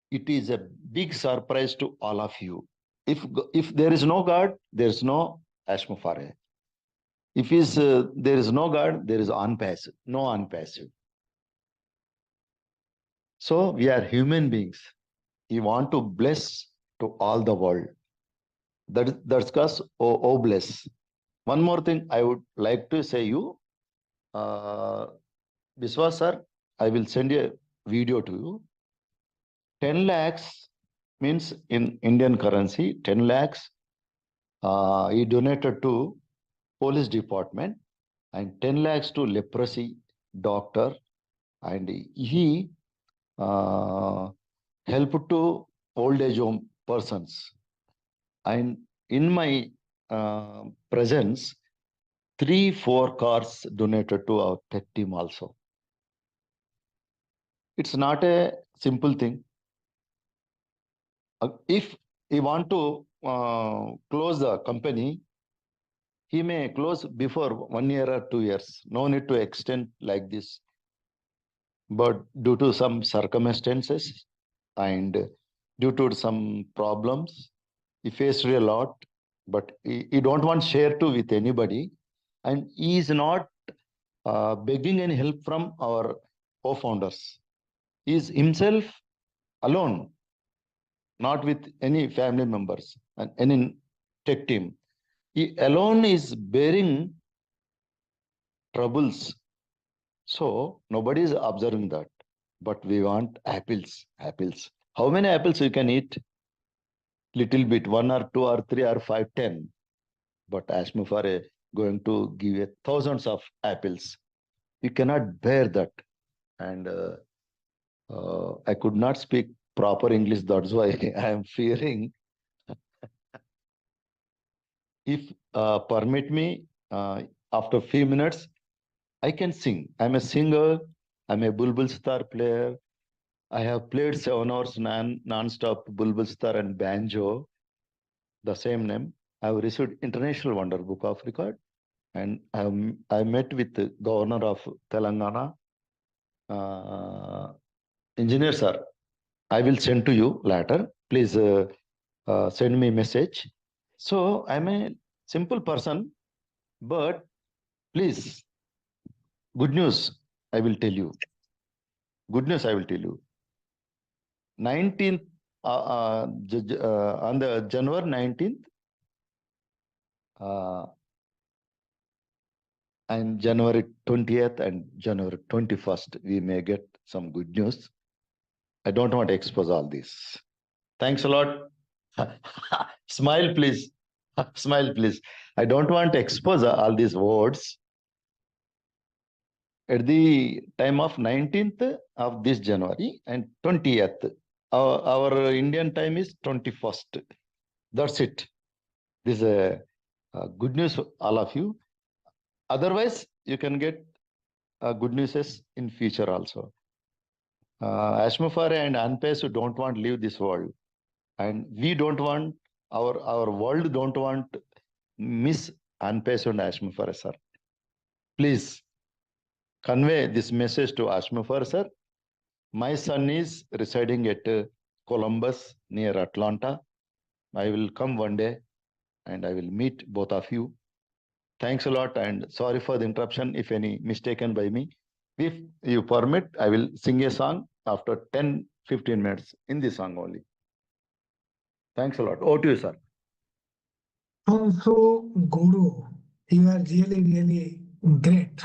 It is a big surprise to all of you. If there is no God, there is no Ash Mufareh. If there is no God, there is ONPASSIVE, no ONPASSIVE. So we are human beings. We want to bless to all the world. That's because bless. One more thing I would like to say you, Biswas sir, I will send you a video to you. 10 lakhs means in Indian currency, 10 lakhs he donated to police department and 10 lakhs to leprosy doctor, and he helped to old age home persons. And in my presence, 3-4 cars donated to our tech team also. It's not a simple thing. If he want to close the company, he may close before 1 year or 2 years. No need to extend like this. But due to some circumstances and due to some problems, he faced a lot, but he don't want to share to with anybody. And he is not begging any help from our co-founders. He is himself alone, not with any family members and any tech team. He alone is bearing troubles. So nobody is observing that. But we want apples. How many apples you can eat? Little bit, 1 or 2 or 3 or 5, 10. But Ash Mufareh going to give you thousands of apples. You cannot bear that. And I could not speak proper English. That's why I am fearing. If permit me, after a few minutes, I can sing. I'm a singer. I'm a Bulbul Sitar player. I have played 7 hours non-stop Bulbul Sitar and banjo, the same name. I have received International Wonder Book of Record, and I met with the Governor of Telangana. Engineer sir, I will send to you later. Please send me a message. So I'm a simple person. But please, good news, I will tell you. Good news, I will tell you. 19th, on the January 19th, and January 20th and January 21st, we may get some good news. I don't want to expose all this. Thanks a lot. Smile, please. Smile, please. I don't want to expose all these words. At the time of 19th of this January and 20th, our Indian time is 21st. That's it. This is a good news for all of you. Otherwise, you can get good news in future also. Ash Mufareh and ONPASSIVE don't want to leave this world, and we don't want our world don't want miss ONPASSIVE and Ash Mufareh, sir. Please convey this message to Ash Mufareh, sir. My son is residing at Columbus near Atlanta. I will come one day and I will meet both of you. Thanks a lot, and sorry for the interruption if any mistaken by me. If you permit, I will sing a song after 10-15 minutes in this song only. Thanks a lot. Over to you, sir. Also, Guru, you are really, really great.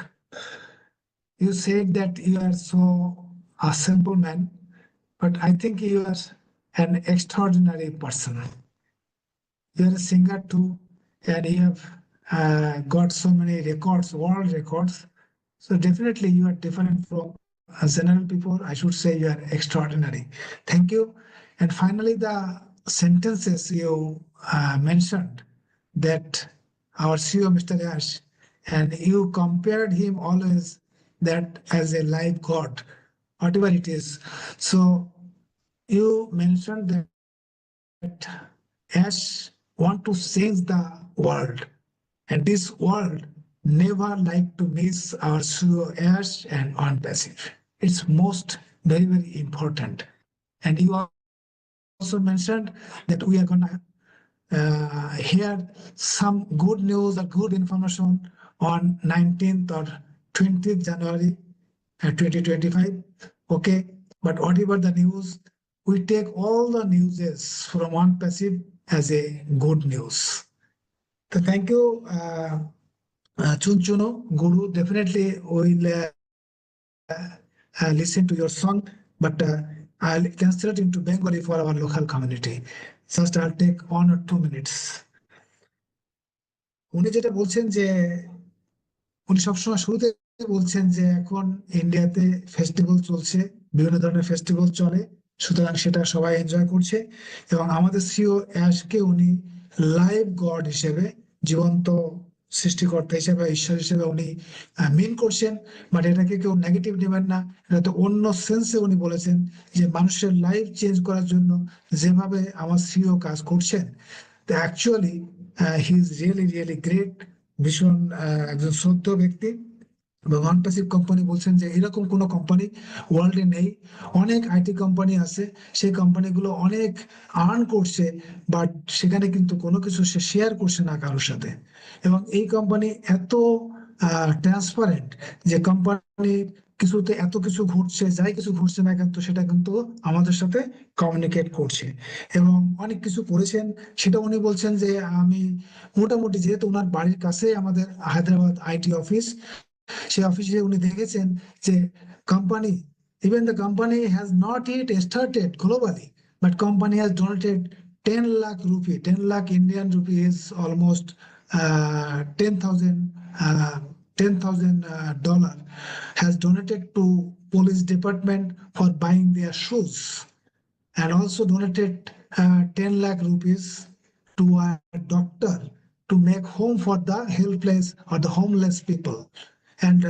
You said that you are so a simple man, but I think you are an extraordinary person. You are a singer too, and you have got so many records, world records. So definitely you are different from general people. I should say you are extraordinary. Thank you. And finally, the sentences you mentioned, that our CEO, Mr. Ash, and you compared him always that as a live God, whatever it is. So you mentioned that Ash want to change the world, and this world never like to miss our CEO Ash and ONPASSIVE. It's most very, very important. And you also mentioned that we are gonna hear some good news or good information on 19th or 20th January 2025. Okay, but whatever the news, we take all the newses from ONPASSIVE as a good news. So thank you, Chunchuno Guru. Definitely will listen to your song, but I'll translate into Bengali for our local community. Just I'll take 1 or 2 minutes. উনি যেটা বলছেন যে উনি সবসময় শুরুতে বলছেন যে এখন ইন্ডিয়াতে ফেস্টিভ্যাল চলছে, বিভিন্ন ধরনের ফেস্টিভ্যাল চলে, সুতরাং সেটা সবাই এনজয় করছে, এবং আমাদের সিও অ্যাশকে উনি লাইভ গড হিসেবে, জীবন্ত সৃষ্টিকর্তা হিসেবে, ঈশ্বর হিসেবে উনি মিন করছেন। বাট এটাকে কেউ নেগেটিভ নেবেন না, এটা তো অন্য সেন্সে উনি বলেছেন যে মানুষের লাইফ চেঞ্জ করার জন্য যেভাবে আমার সিও কাজ করছেন, তো actually he is really really great, ভীষণ একজন সত্য ব্যক্তি। এবং ONPASSIVE কোম্পানি বলছেন যে এরকম কোনো কোম্পানি ওয়ার্ল্ডে নেই। অনেক আইটি কোম্পানি আছে, সেই কোম্পানিগুলো অনেক আর্ন করছে, বাট সেখানে কিন্তু কোনো কিছু সে শেয়ার করছে না কারোর সাথে। এবং এই কোম্পানি এত ট্রান্সপারেন্ট যে কোম্পানি কিছুতে এত কিছু ঘটছে, যাই কিছু ঘটছে না কিন্তু সেটা কিন্তু আমাদের সাথে কমিউনিকেট করছে, এবং অনেক কিছু করেছেন। সেটা উনি বলছেন যে আমি মোটামুটি, যেহেতু ওনার বাড়ির কাছে আমাদের হায়দ্রাবাদ আইটি অফিস, সেই অফিসে উনি দেখেছেন যে company, even the company has not yet started globally, but company has donated 10 lakh rupee. 10 lakh Indian rupee is almost $10,000 has donated to police department for buying their shoes, and also donated 10 lakh rupees to a doctor to make home for the helpless or the homeless people. And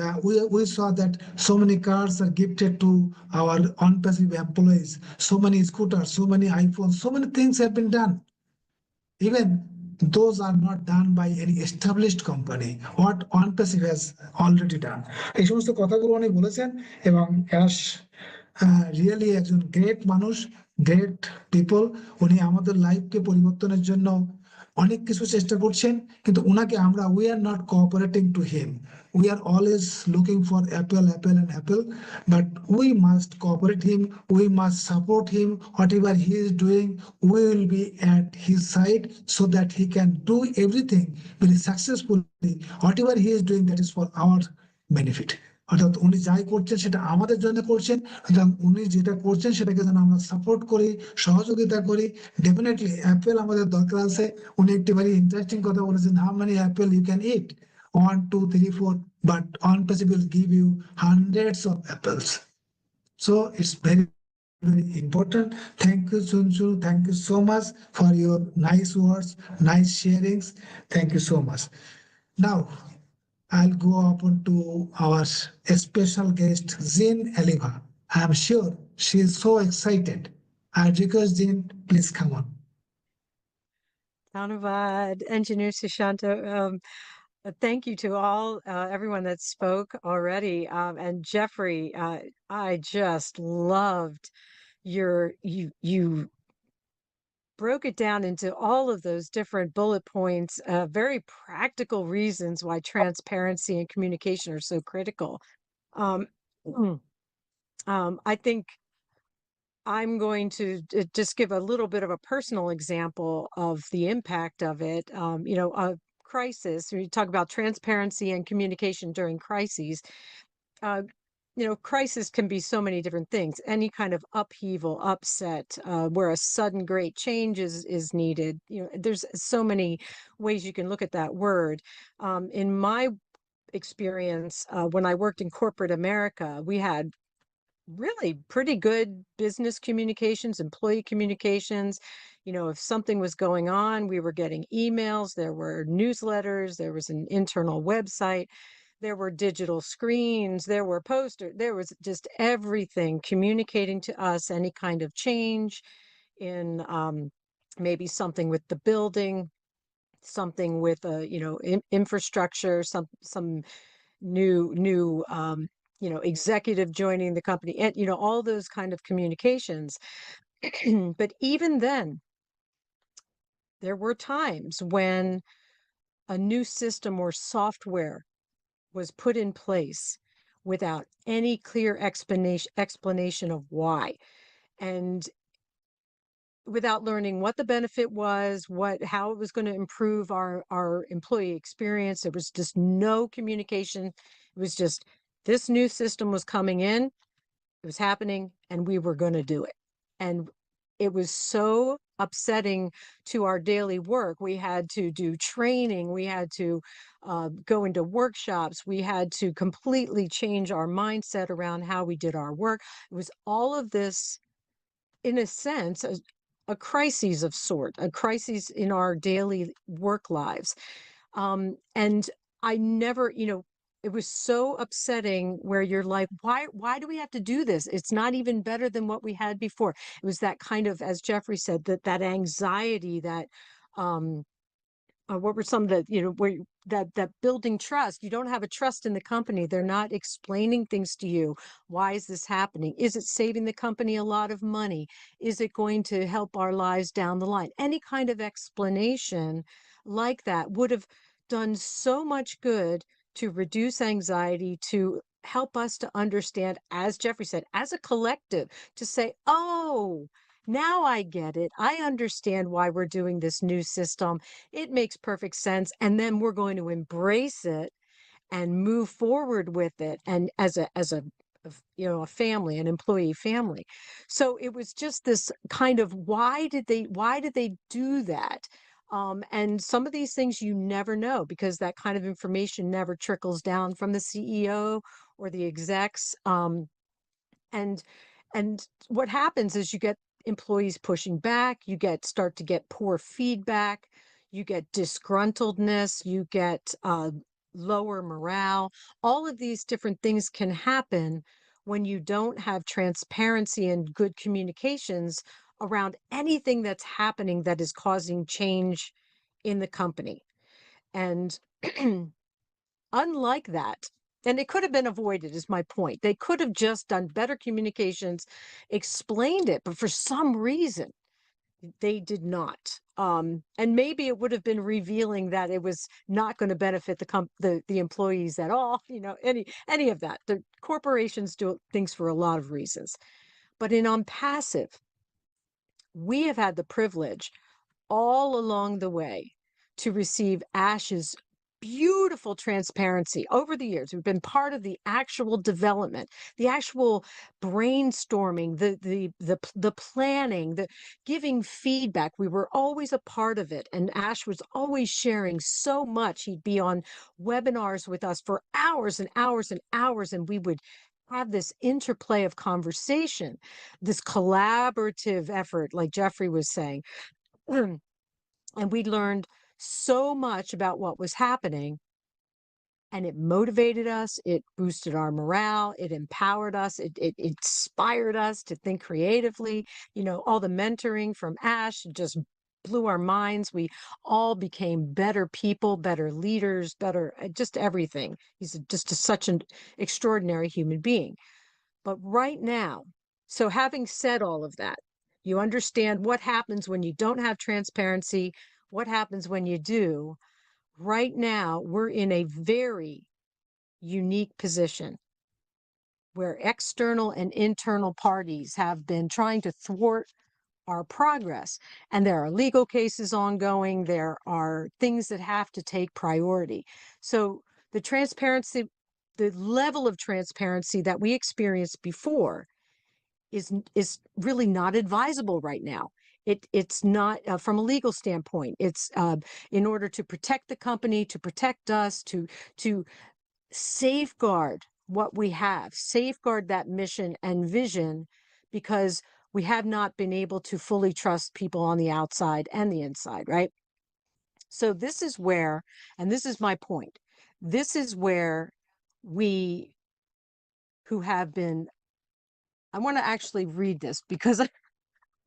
we saw that so many cars are gifted to our ONPASSIVE employees, so many scooters, so many iPhones, so many things have been done. Even those are not done by any established company. What ONPASSIVE has already done. এই সমস্ত কথাগুলো উনি বলেছেন, এবং ash really একজন great মানুষ, great people. উনি আমাদের লাইফকে পরিবর্তনের জন্য অনেক কিছু চেষ্টা করছেন, কিন্তু ওনাকে আমরা we are not cooperating to him. We are always looking for apple, apple and apple, but we must cooperate him. We must support him. Whatever he is doing, we will be at his side so that he can do everything very successfully. Whatever he is doing, that is for our benefit. অর্থাৎ উনি যাই করছেন সেটা আমাদের জন্য করছেন, সুতরাং উনি যেটা করছেন সেটাকে যেন আমরা সাপোর্ট করি, সহযোগিতা করি। ডেফিনেটলি অ্যাপেল আমাদের দরকার আছে। উনি একটি very ইন্টারেস্টিং কথা বলেছেন, how many apple you can eat? 1, 2, 3, 4, but ONPASSIVE will give you hundreds of apples. So it's very, very important. Thank you, Chunchu. Thank you so much for your nice words, nice sharings. Thank you so much. Now, I'll go open to our special guest, Zin Aliva. I'm sure she is so excited. I request Zin, please come on. Dhanyavad, Engineer Sushanta. Thank you to everyone that spoke already. And Jeffrey, I just loved you broke it down into all of those different bullet points, very practical reasons why transparency and communication are so critical. I think I'm going to just give a little bit of a personal example of the impact of it. A crisis, when you talk about transparency and communication during crises, crisis can be so many different things. Any kind of upheaval, upset, where a sudden great change is needed. There's so many ways you can look at that word. In my experience, when I worked in corporate America, we had really pretty good business communications, employee communications. If something was going on, we were getting emails, there were newsletters, there was an internal website, there were digital screens, there were posters, there was just everything communicating to us any kind of change in maybe something with the building, something with infrastructure, some new executive joining the company, and all those kind of communications. But even then, there were times when a new system or software was put in place without any clear explanation of why, and without learning what the benefit was, how it was going to improve our employee experience. There was just no communication. It was just, this new system was coming in, it was happening, and we were going to do it. And it was so upsetting to our daily work. We had to do training, we had to go into workshops, we had to completely change our mindset around how we did our work. It was all of this, in a sense, a crisis of sort, a crisis in our daily work lives. And I never, it was so upsetting, where you're like, why do we have to do this? It's not even better than what we had before. It was that kind of, as Jeffrey said, that anxiety, that what were some of the, where that building trust. You don't have a trust in the company. They're not explaining things to you. Why is this happening? Is it saving the company a lot of money? Is it going to help our lives down the line? Any kind of explanation like that would have done so much good to reduce anxiety, to help us to understand, as Jeffrey said, as a collective, to say, oh, now I get it. I understand why we're doing this new system. It makes perfect sense. And then we're going to embrace it and move forward with it. And as a family, an employee family. So it was just this kind of, why did they do that? And some of these things you never know, because that kind of information never trickles down from the CEO or the execs. And what happens is you get employees pushing back, you start to get poor feedback, you get disgruntledness, you get lower morale. All of these different things can happen when you don't have transparency and good communications around anything that's happening that is causing change in the company. And unlike that, and it could have been avoided, is my point. They could have just done better communications, explained it, but for some reason, They did not. And maybe it would have been revealing that it was not going to benefit the employees at all, any of that. The corporations do things for a lot of reasons. But in ONPASSIVE, we have had the privilege all along the way to receive ASH's beautiful transparency over the years. We've been part of the actual development, the actual brainstorming, the planning, the giving feedback. We were always a part of it, and Ash was always sharing so much. He'd be on webinars with us for hours and hours and hours, and we would have this interplay of conversation, this collaborative effort, like Jeffrey was saying. And we learned so much about what was happening, and it motivated us, it boosted our morale, it empowered us, it inspired us to think creatively. All the mentoring from Ash just blew our minds. We all became better people, better leaders, better, just everything. He's just such an extraordinary human being. But right now, so having said all of that, you understand what happens when you don't have transparency, what happens when you do. Right now, we're in a very unique position where external and internal parties have been trying to thwart our progress. And there are legal cases ongoing. There are things that have to take priority. So the transparency, the level of transparency that we experienced before is really not advisable right now. It's not from a legal standpoint. It's in order to protect the company, to protect us, to safeguard what we have, safeguard that mission and vision, because we have not been able to fully trust people on the outside and the inside, right? So this is where, and this is my point, this is where we who have been, I want to actually read this because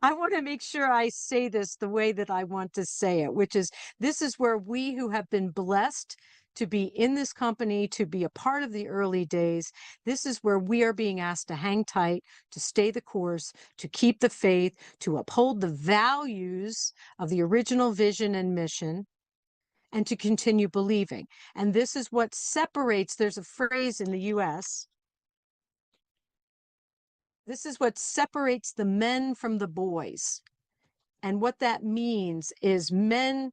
I want to make sure I say this the way that I want to say it, which is, this is where we who have been blessed to be in this company, to be a part of the early days, this is where we are being asked to hang tight, to stay the course, to keep the faith, to uphold the values of the original vision and mission, and to continue believing. And this is what separates, there's a phrase in the US, this is what separates the men from the boys. And what that means is men,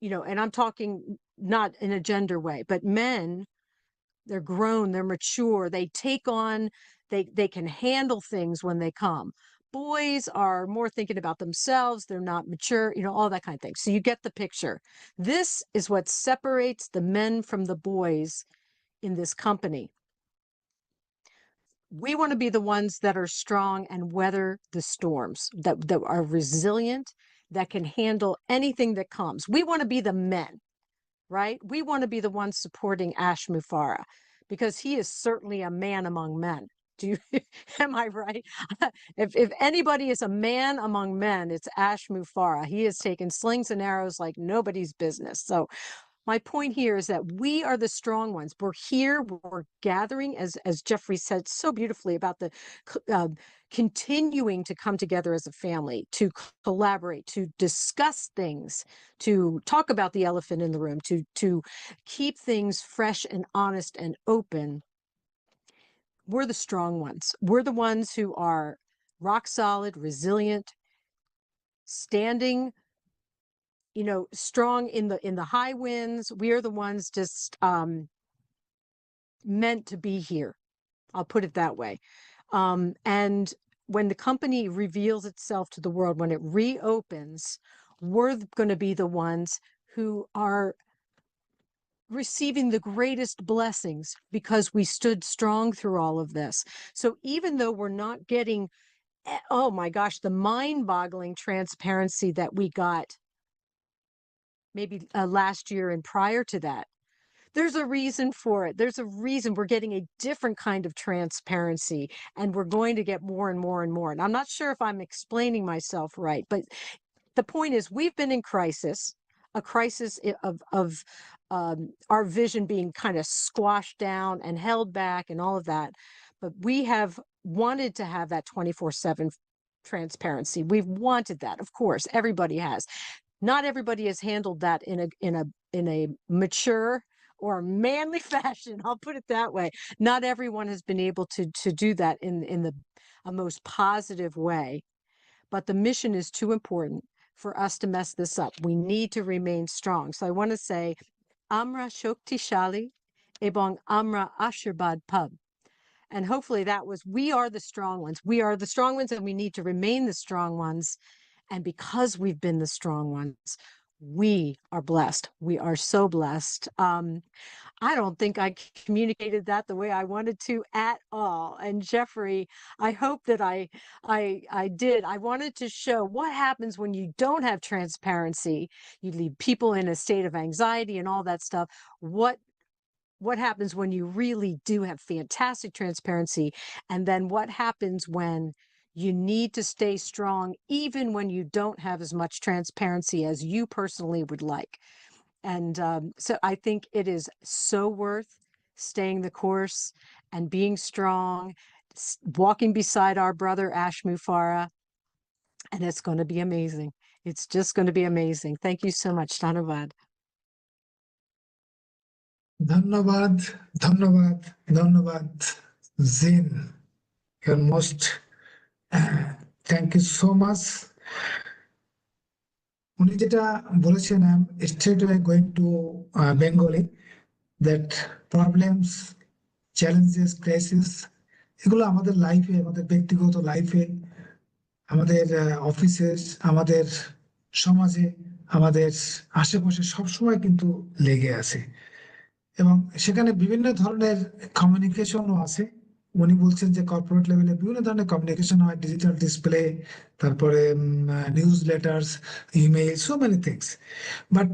and I'm talking not in a gender way, but men, they're grown, they're mature, they take on, they can handle things when they come. Boys are more thinking about themselves, they're not mature, all that kind of thing. So you get the picture. This is what separates the men from the boys in this company. We want to be the ones that are strong and weather the storms, that are resilient, that can handle anything that comes. We want to be the men, right? We want to be the ones supporting Ash Mufareh, because he is certainly a man among men. Am I right? If anybody is a man among men, it's Ash Mufareh. He has taken slings and arrows like nobody's business. So my point here is that we are the strong ones. We're here, we're gathering, as Jeffrey said so beautifully, about the continuing to come together as a family, to collaborate, to discuss things, to talk about the elephant in the room, to keep things fresh and honest and open. We're the strong ones. We're the ones who are rock solid, resilient, standing, strong in the high winds. We are the ones just meant to be here. I'll put it that way. And when the company reveals itself to the world, when it reopens, we're going to be the ones who are receiving the greatest blessings because we stood strong through all of this. So even though we're not getting, oh my gosh, the mind-boggling transparency that we got maybe last year and prior to that, there's a reason for it. There's a reason we're getting a different kind of transparency, and we're going to get more and more and more. And I'm not sure if I'm explaining myself right, but the point is, we've been in crisis, a crisis of our vision being kind of squashed down and held back and all of that. But we have wanted to have that 24/7 transparency. We've wanted that, of course, everybody has. Not everybody has handled that in a mature or manly fashion. I'll put it that way. Not everyone has been able to do that in the a most positive way. But the mission is too important for us to mess this up. We need to remain strong. So I want to say, Amra Shoktishali Ebong Amra Ashirbad Pub. And hopefully that was, we are the strong ones. We are the strong ones, and we need to remain the strong ones. And because we've been the strong ones, we are blessed. We are so blessed. I don't think I communicated that the way I wanted to at all. And Jeffrey, I hope that I did. I wanted to show what happens when you don't have transparency. You leave people in a state of anxiety and all that stuff. What happens when you really do have fantastic transparency? And then what happens when you need to stay strong, even when you don't have as much transparency as you personally would like? And so I think it is so worth staying the course and being strong, walking beside our brother Ash Mufareh, and it's going to be amazing. It's just going to be amazing. Thank you so much, Dhanavad. ধন্যবাদ, ধন্যবাদ, ধন্যবাদ, জিন। You're most thank you so much. উনি যেটা বলেছেন, I'm straight away going to Bengali, that problems, challenges, crises, এগুলো আমাদের লাইফে, আমাদের ব্যক্তিগত লাইফে, আমাদের অফিসে, আমাদের সমাজে, আমাদের আশেপাশে সবসময় কিন্তু লেগে আছে। এবং সেখানে বিভিন্ন ধরনের কমিউনিকেশনও আছে। উনি বলছেন যে কর্পোরেট লেভেলে বিভিন্ন ধরনের কমিউনিকেশন হয়, ডিজিটাল ডিসপ্লে, তারপরে newsletters, email, so many things. But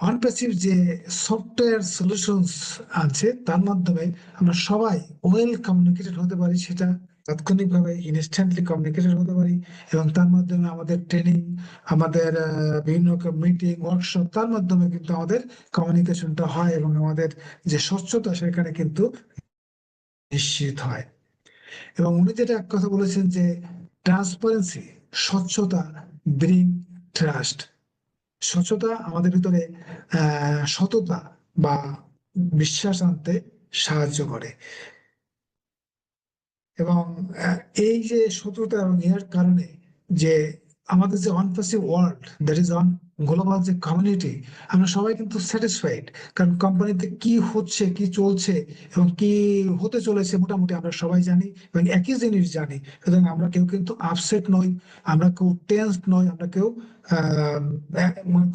Onpassive যে সফটওয়্যার সলিউশনস আছে, তার মাধ্যমে আমরা সবাই ওয়েল কমিউনিকেটেড হতে পারি, সেটা তাৎক্ষণিকভাবে ইনস্ট্যান্টলি কমিউনিকেটেড হতে পারি। এবং তার মাধ্যমে আমাদের ট্রেনিং, আমাদের বিভিন্ন মিটিং, ওয়ার্কশপ, তার মাধ্যমে কিন্তু আমাদের কমিউনিকেশনটা হয় এবং আমাদের যে স্বচ্ছতা সেখানে কিন্তু নিশ্চিত হয়। এবং উনি যেটা এক কথা বলেছেন যে ট্রান্সপারেন্সি, স্বচ্ছতা ব্রিং ট্রাস্ট। স্বচ্ছতা আমাদের ভিতরে সততা বা বিশ্বাস আনতে সাহায্য করে। এবং এই যে সততা এবং এর কারণে যে আমাদের যে Onpassive world, that is on global যে কমিউনিটি, আমরা সবাই কিন্তু স্যাটিসফাইড। কারণ কোম্পানিতে কি হচ্ছে, কি চলছে এবং কি হতে চলেছে মোটামুটি আমরা সবাই জানি এবং একই জিনিস জানি। সুতরাং আমরা কেউ কিন্তু আপসেট নই, আমরা কেউ টেন্স নই, আমরা কেউ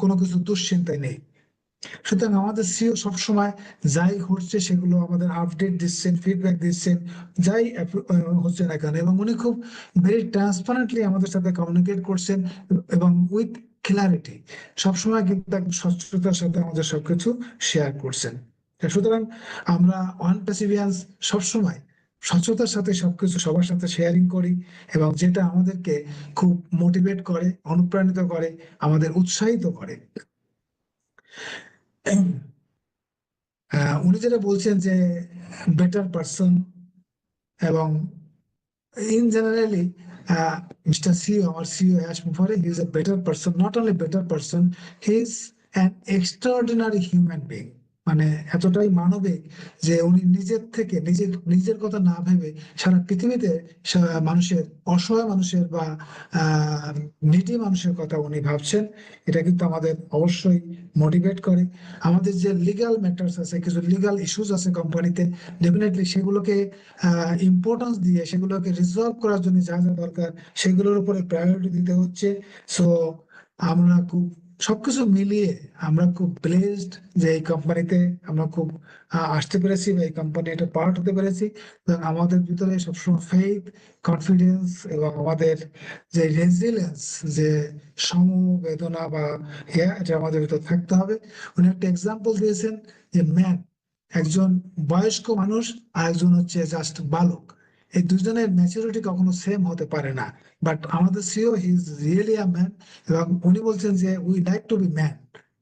কোনো কিছু দুশ্চিন্তায় নেই। সুতরাং আমাদের সিও সবসময় যাই ঘটছে সেগুলো আমাদের আপডেট দিচ্ছেন, ফিডব্যাক দিচ্ছেন, যাই হচ্ছে না কেন। এবং উনি খুব ভেরি ট্রান্সপারেন্টলি আমাদের সাথে কমিউনিকেট করছেন এবং উইথ ক্লারিটি, সবসময় কিন্তু স্বচ্ছতার সাথে আমাদের সবকিছু শেয়ার করছেন। সুতরাং আমরা অনপ্যাসিভিয়ান্স সবসময় স্বচ্ছতার সাথে সবকিছু সবার সাথে শেয়ারিং করি, এবং যেটা আমাদেরকে খুব মোটিভেট করে, অনুপ্রাণিত করে, আমাদের উৎসাহিত করে। উনি যেটা বলছেন যে বেটার পারসন, এবং in generally Mr. CEO, our CEO Ash Mufareh, he is a better person. Not only better person, he is an extraordinary human being. মানে এতটাই মানবিক যে উনি নিজের থেকে নিজের কথা না ভেবে সারা পৃথিবীতে মানুষের, অসহায় মানুষের বা নিডি মানুষের কথা উনি ভাবছেন। এটা কিন্তু আমাদের অবশ্যই মোটিভেট করে। আমাদের যে লিগ্যাল ম্যাটার্স আছে, কিছু লিগ্যাল ইস্যুস আছে কোম্পানিতে, ডেফিনেটলি সেগুলোকে ইম্পর্টেন্স দিয়ে সেগুলোকে রিজলভ করার জন্য যা যা দরকার সেগুলোর উপরে প্রায়োরিটি দিতে হচ্ছে। সো আমরা খুব সবকিছু মিলিয়ে আমরা খুব ব্লেসড যে এই কোম্পানিতে আমরা খুব আসতে পেরেছি বা এই কোম্পানি একটা পার্ট হতে পেরেছি। আমাদের ভিতরে সবসময় ফেইথ, কনফিডেন্স এবং আমাদের যে রেজিলিয়েন্স, যে সমবেদনা বা এটা আমাদের ভিতরে থাকতে হবে। উনি একটা এক্সাম্পল দিয়েছেন যে ম্যান, একজন বয়স্ক মানুষ আর একজন হচ্ছে জাস্ট বালক, এই দুজনের ম্যাচুরিটি কখনো সেম হতে পারে না। বাট আমাদের CEO he is really a man, এবং উনি বলছেন যে we like to be man,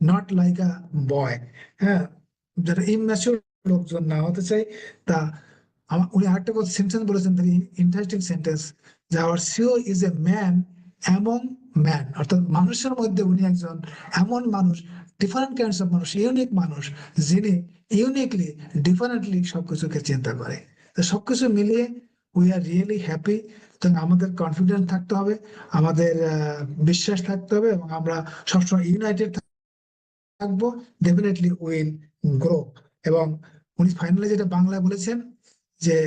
not like a boy. হ্যাঁ, যারা ইম্যাচিউর লোকজন না হতে চাই, তা উনি আরেকটা কথা সেন্টেন্স বলেছেন, ভেরি ইন্টারেস্টিং সেন্টেন্স, যে our CEO is a man among man, অর্থাৎ মানুষের মধ্যে উনি একজন এমন মানুষ, ডিফারেন্ট কাইন্ডস অফ মানুষ, ইউনিক মানুষ, যিনি ইউনিকলি ডিফারেন্টলি সবকিছুকে চিন্তা করে। তো সবকিছু মিলিয়ে উই আর রিয়েলি হ্যাপি। তো আমাদের কনফিডেন্ট থাকতে হবে, আমাদের বিশ্বাস থাকতে হবে, এবং আমরা সবসময় ইউনাইটেড থাকবো, ডেফিনেটলি উইল গ্রো। এবং উনি ফাইনালি যেটা বাংলায় বলেছেন যে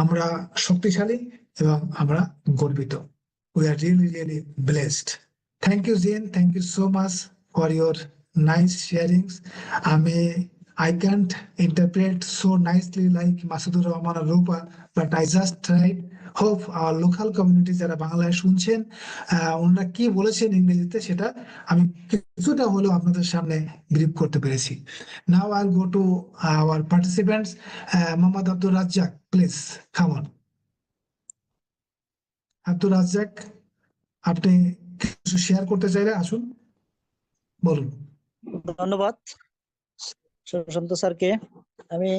আমরা শক্তিশালী এবং আমরা গর্বিত। We are really really blessed. Thank you Jean, thank you so much for your nice sharings. আমি I can't interpret so nicely like Masudur Rahman or Rupa, but I just tried. Hope our local community যারা বাংলায় শুনছেন ওনারা কি বলেছেন ইংরেজিতে সেটা আমি কিছুটা হলেও আপনাদের সামনে ব্রিফ করতে পেরেছি। Now I'll go to our participants. Mohammad Abdul Razzaq, please come on. Abdul Razzaq, আপনি কিছু শেয়ার করতে চাইলে আসুন, বলুন। ধন্যবাদ সুশান্ত স্যারকে। আমি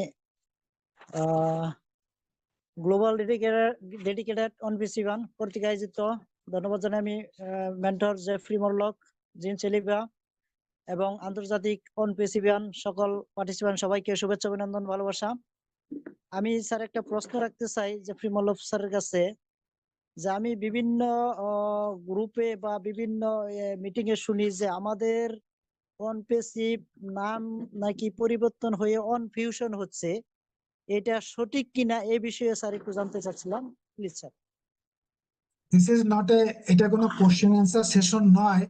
গ্লোবাল ডেডিকেটেড ONPASSIVE কর্তৃক আয়োজিত ধন্যবাদ জানাই আমি মেন্টর জেফ্রি মরলক, জিন চেলিভা এবং আন্তর্জাতিক ONPASSIVE সকল পার্টিসিপেন্ট সবাইকে শুভেচ্ছা, অভিনন্দন, ভালোবাসা। আমি স্যার একটা প্রশ্ন রাখতে চাই জেফ্রি মরলক স্যারের কাছে, যে আমি বিভিন্ন গ্রুপে বা বিভিন্ন মিটিং এ শুনি যে আমাদের ONPASSIVE নাম নাকি পরিবর্তন হয়ে ONFusion হচ্ছে, এটা সঠিক কিনা এই বিষয়ে স্যার একটু জানতে চাচ্ছিলাম, please sir. This is not এটা কোনো কোশ্চেন অ্যান্সার সেশন নয়,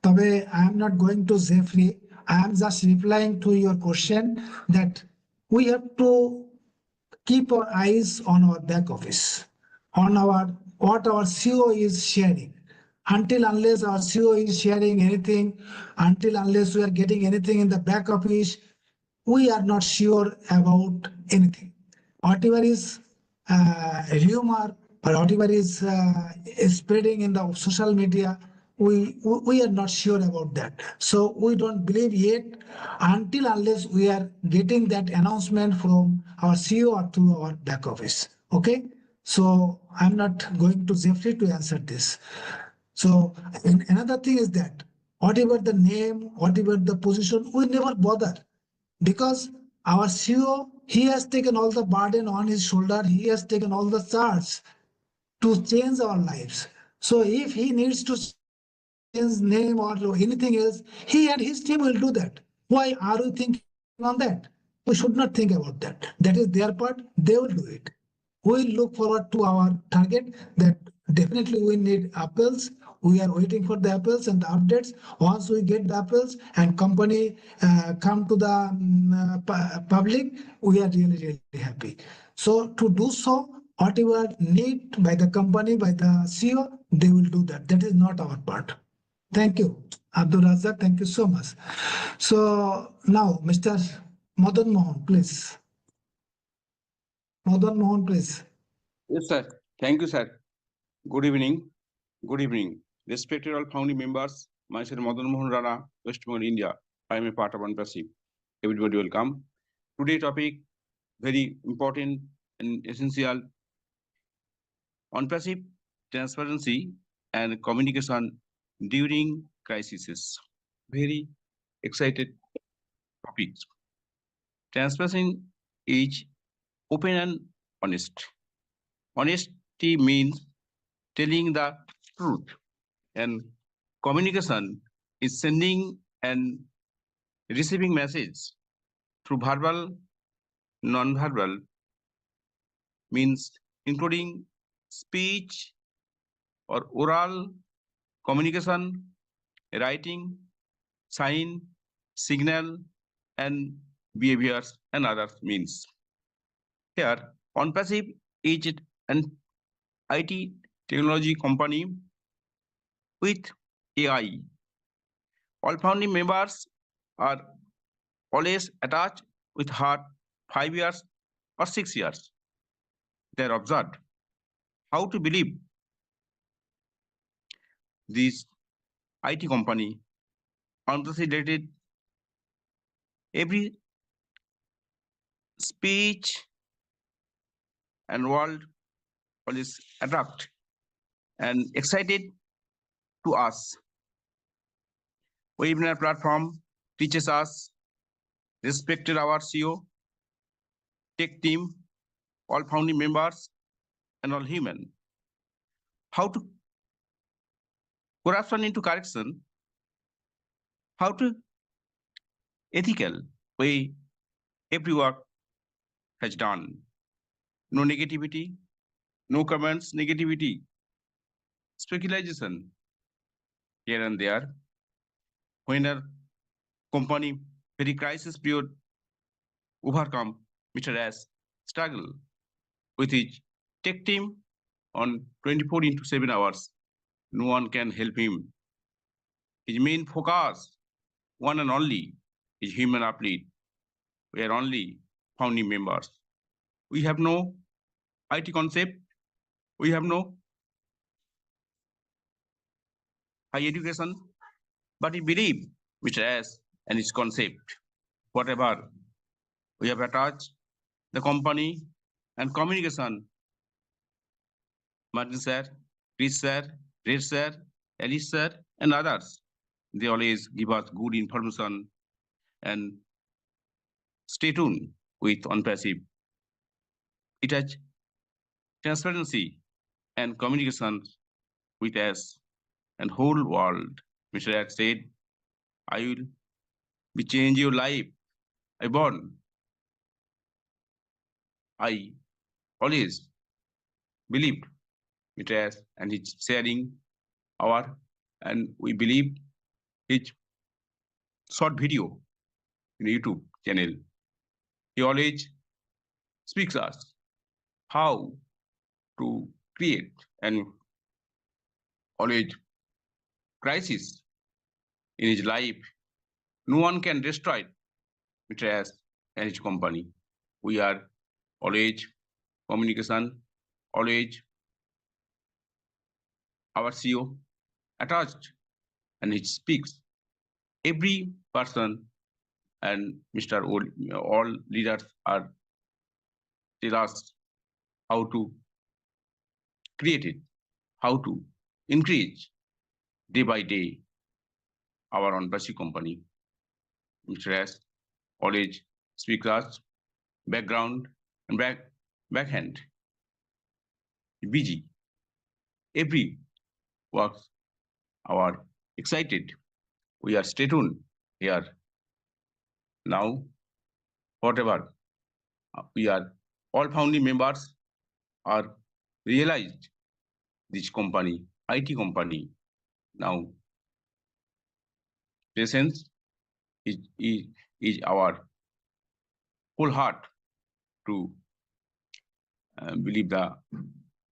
তবে I am not going to Jeffrey. I am just replying to your question that we have to keep our eyes on our back office, on our what our CEO is sharing. Until unless our CEO is sharing anything, until unless we are getting anything in the back office, we are not sure about anything. Whatever is rumor or whatever is spreading in the social media, we are not sure about that. So we don't believe yet until unless we are getting that announcement from our CEO or through our back office. Okay, so I'm not going to Jeffrey to answer this. So another thing is that whatever the name, whatever the position, we never bother, because our CEO, he has taken all the burden on his shoulder, he has taken all the charge to change our lives. So if he needs to change name or anything else, he and his team will do that. Why are we thinking on that? We should not think about that. That is their part, they will do it. We'll look forward to our target that definitely we need apples. We are waiting for the apples and the updates. Once we get the apples and company come to the public, we are really, really happy. So to do so, whatever need by the company, by the CEO, they will do that. That is not our part. Thank you, Abdul Razak. Thank you so much. So now, Mr. Madan Mohan, please. Madan Mohan, please. Yes, sir. Thank you, sir. Good evening. Good evening. Respected all founding members, myself Madan Mohan Rana, West Bengal, India. I am a part of ONPASSIVE. Everybody welcome. Today topic, very important and essential. ONPASSIVE, transparency and communication during crises. Very excited topics. Transparency is open and honest. Honesty means telling the truth, and communication is sending and receiving message through verbal, non-verbal means including speech or oral communication, writing, sign, signal, and behaviors and other means. Here, ONPASSIVE is an IT technology company with AI. All founding members are always attached with her 5 years or 6 years. They are observed how to believe this IT company unprecedented every speech and world always adapt and excited to us. Webinar platform teaches us, respected our CEO, tech team, all founding members, and all human. How to corruption into correction, how to ethical way every work has done. No negativity, no comments, negativity, speculation here and there. When a company very crisis period overcome, Mr. S struggle with his tech team on 24/7 hours. No one can help him. His main focus, one and only, is human uplift. We are only founding members. We have no IT concept. We have no high education, but we believe Mr. S and its concept. Whatever we have attached, the company and communication, Martin sir, Chris sir, Red sir, Alice sir, and others, they always give us good information and stay tuned with ONPASSIVE. It has transparency and communication with us and whole world. Mr. X said, I will be change your life. I born. I always believed Mr. S and his sharing our, and we believe his short video in YouTube channel. He always speaks us how to create and always crisis in his life. No one can destroy Mr. S and his company. We are always communication, always our CEO attached, and he speaks every person, and Mr. All leaders are tell us how to create it, how to increase day by day our ONPASSIVE company. Mr. S always speaks us background and backhand. Busy. Every work our excited. We are stay tuned here. Now, whatever we are all founding members are realized this company, IT company. Now, presence is our whole heart to believe the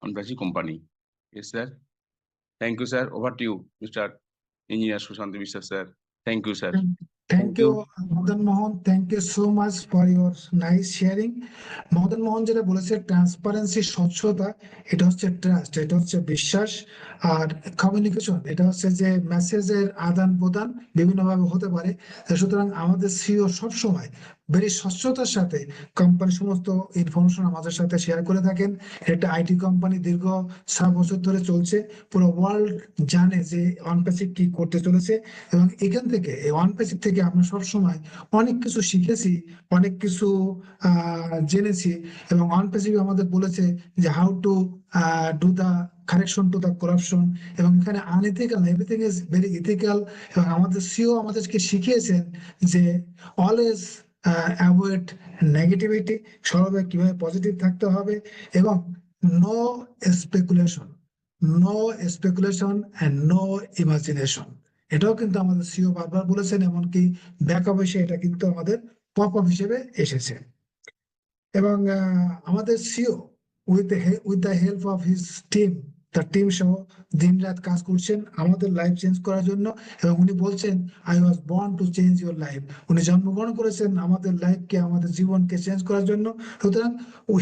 ONPASSIVE company. Yes, sir. Thank you, sir. Over to you, Mr. Engineer Sushant Vishwas, sir. Thank you, sir. Thank you, Madan Mohan. Thank you so much for your nice sharing. Madan Mohan যেটা বলেছে transparency, স্বচ্ছতা, এটা হচ্ছে trust, এটা হচ্ছে বিশ্বাস, আর communication, এটা হচ্ছে যে মেসেজের আদান প্রদান বিভিন্নভাবে হতে পারে। সুতরাং আমাদের সিও সবসময় ভেরি স্বচ্ছতার সাথে কোম্পানির সমস্ত ইনফরমেশন আমাদের সাথে শেয়ার করে থাকেন। একটা আইটি কোম্পানি দীর্ঘ 7 বছর ধরে চলছে, পুরো ওয়ার্ল্ড জানে যে ONPASSIVE কি করতে চলেছে, এবং এখান থেকে এই ONPASSIVE থেকে আমরা সবসময় অনেক কিছু শিখেছি, অনেক কিছু জেনেছি, এবং ONPASSIVE আমাদের বলেছে যে how to do the correction to the corruption, এবং এখানে unethical, everything is very ethical, এবং আমাদের সিও আমাদেরকে শিখিয়েছেন যে অলওয়েজ অ্যাভয়েড নেগেটিভিটি, সর্বদা কিভাবে পজিটিভ থাকতে হবে, এবং no speculation, no speculation and no imagination. এটাও কিন্তু আমাদের সিও বারবার বলেছেন, এমনকি ব্যাকআপ এসে এটা কিন্তু আমাদের পপ আপ হিসেবে এসেছে। এবং আমাদের CEO with the help of his team, তার টিম সহ দিন রাত কাজ করছেন আমাদের লাইফ চেঞ্জ করার জন্য, এবং উনি বলছেন I was born to change your life. উনি জন্মগ্রহণ করেছেন আমাদের লাইফকে, আমাদের জীবনকে চেঞ্জ করার জন্য। সুতরাং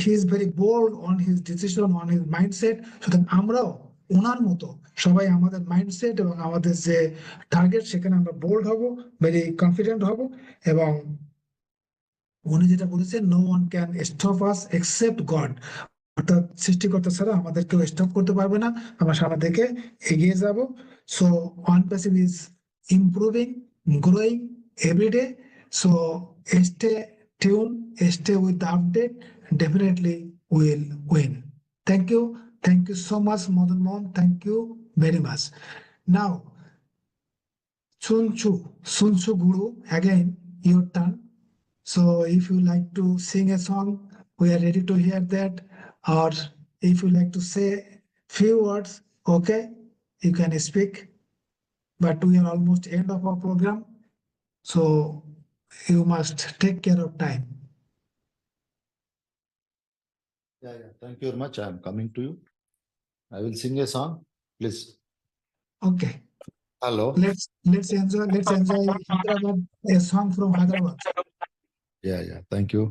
he is very bold on his decision, on his mindset. সুতরাং আমরাও ওনার মতো সবাই আমাদের মাইন্ডসেট এবং আমাদের যে টার্গেট, সেখানে আমরা বোল্ড হব, ভেরি কনফিডেন্ট হব। এবং উনি যেটা বলেছেন, no one can stop us except God, অর্থাৎ সৃষ্টিকর্তা ছাড়া আমাদের কেউ স্টপ করতে পারবে না, আমরা সামনে থেকে এগিয়ে যাব। So ONPASSIVE is improving, growing every day. So stay tuned, stay with the update, definitely will win. Thank you so much, Madan Mohan, thank you very much. Now Sunchu Guru, again your turn. So if you like to sing a song, we are ready to hear that. Or if you like to say few words, okay, you can speak. But we are almost end of our program, so you must take care of time. Yeah, yeah. Thank you very much. I am coming to you. I will sing a song, please. Okay, Hello. let's enjoy Hyderabad, a song from Hyderabad. Yeah, yeah. Thank you.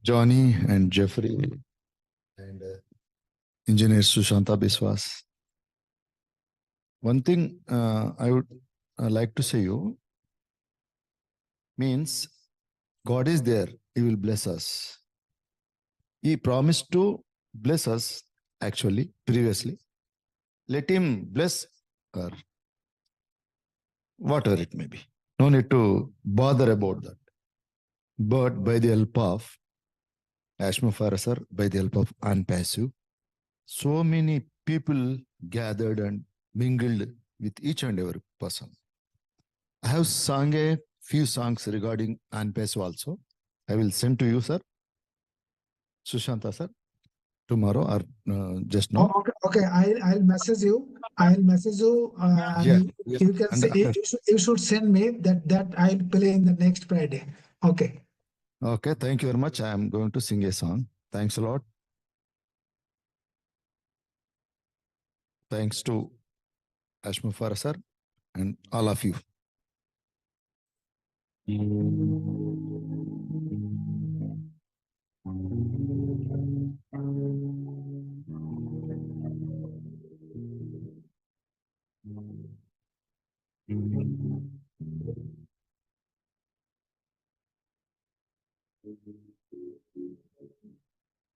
Johnny and Jeffrey and engineer Sushanta Biswas. One thing I would like to say you means God is there. He will bless us. He promised to bless us actually previously. Let him bless her, whatever it may be. No need to bother about that. But by the help of Ash Mufareh sir, by the help of ONPASSIVE, so many people gathered and mingled with each and every person. I have sung a few songs regarding ONPASSIVE also. I will send to you, sir. Sushanta sir, tomorrow or just now. Oh, okay. I'll message you. And Yeah, yes. you can say you should send me that I'll play in the next Friday. Okay. Okay, thank you very much. I am going to sing a song. Thanks a lot. Thanks to Ash Mufareh sir and all of you.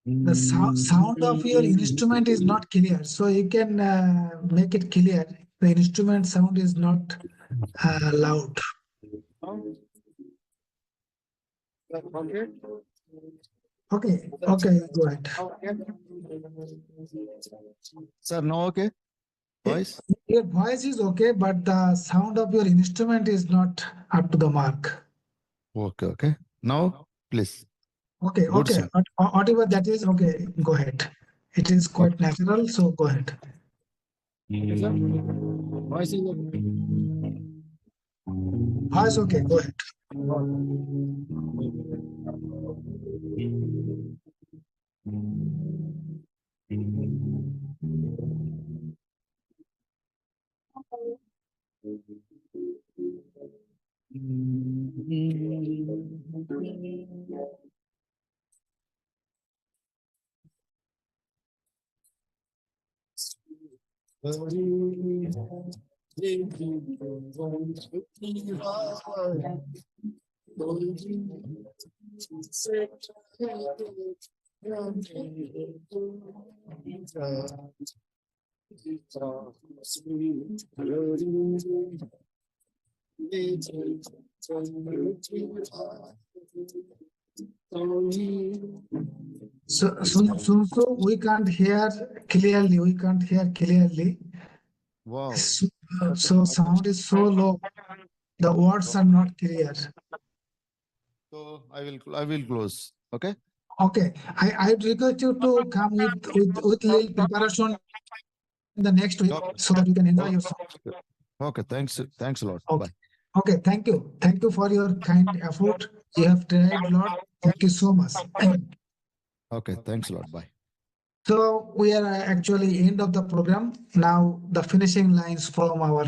The sound of your instrument is not clear, so you can make it clear. The instrument sound is not loud. Okay, go ahead. Sir, no, okay? Voice? Your voice is okay, but the sound of your instrument is not up to the mark. Okay, okay. Now, please. Okay, Good okay. song. Whatever that is, okay, go ahead. It is quite natural, so go ahead. Voice is okay. Voice okay, go ahead. So we can't hear clearly. We can't hear clearly. Wow. So sound is so low. The words are not clear. So I will close. Okay. Okay. I request you to come with little preparation in the next week so that you can enjoy your song. Okay. Thanks a lot. Okay. Bye. Okay. Thank you. Thank you for your kind effort. You have tried a lot. Thank you so much. Okay. Thanks a lot. Bye. So we are actually end of the program. Now the finishing lines from our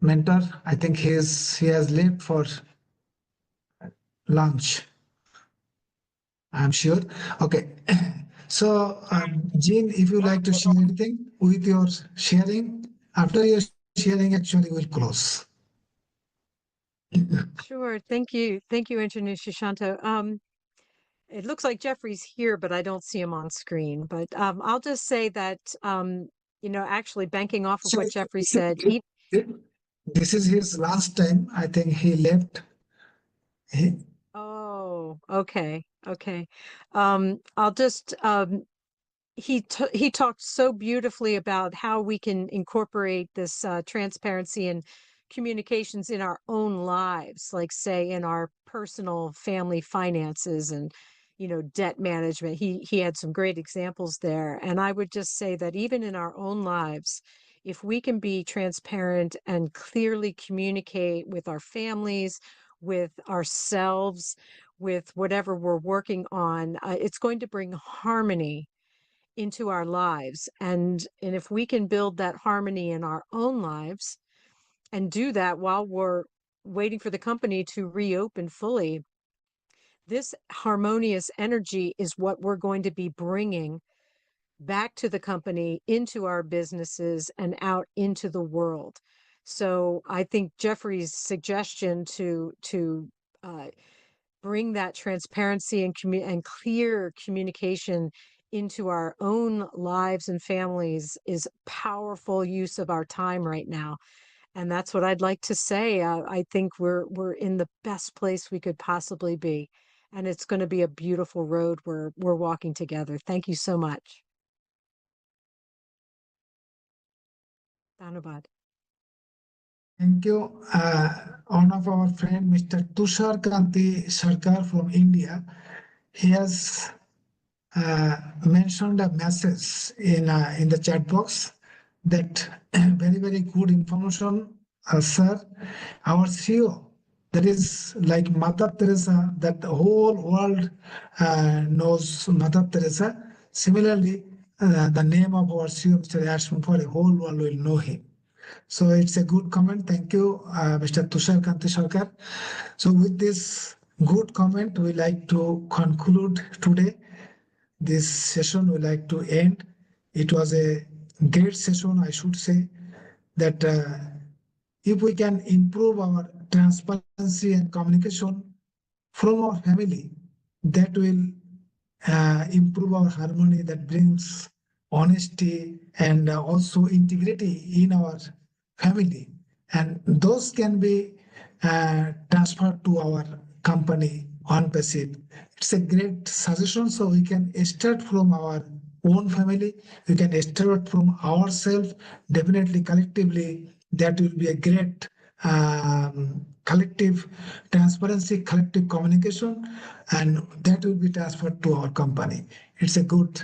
mentor. I think he has left for lunch. I'm sure. Okay. So Jean, if you like to share anything with your sharing, after your sharing, actually we'll close. Sure. Thank you. Thank you, Engineer Shashanto. It looks like Jeffrey's here, but I don't see him on screen. But I'll just say that, actually banking off of So what Jeffrey said, this is his last time. I think he left. Oh, okay. Okay. I'll just, he talked so beautifully about how we can incorporate this transparency and communications in our own lives, like say in our personal family finances and debt management. He had some great examples there, and I would just say that even in our own lives, if we can be transparent and clearly communicate with our families, with ourselves, with whatever we're working on, it's going to bring harmony into our lives. And if we can build that harmony in our own lives and do that while we're waiting for the company to reopen fully, this harmonious energy is what we're going to be bringing back to the company, into our businesses, and out into the world. So I think Jeffrey's suggestion to bring that transparency and clear communication into our own lives and families is powerful use of our time right now. And that's what I'd like to say. I think we're in the best place we could possibly be. And it's going to be a beautiful road we're walking together. Thank you so much. Dhanubad. Thank you. One of our friend, Mr. Tushar Kanti Sarkar from India, he has mentioned a message in the chat box that very, very good information, sir. Our CEO, that is like Mother Teresa, that the whole world knows Mother Teresa. Similarly, the name of our CEO, Mr. Ash Mufare, the whole world will know him. So it's a good comment. Thank you, Mr. Tushar Kanti Sarkar. So with this good comment, we like to conclude today. This session we like to end. It was a great session, I should say, that if we can improve our transparency and communication from our family, that will improve our harmony, that brings honesty and also integrity in our family. And those can be transferred to our company ONPASSIVE. It's a great suggestion. So we can start from our own family. We can start from ourselves. Definitely, collectively, that will be a great collective transparency, collective communication, and that will be transferred to our company. It's a good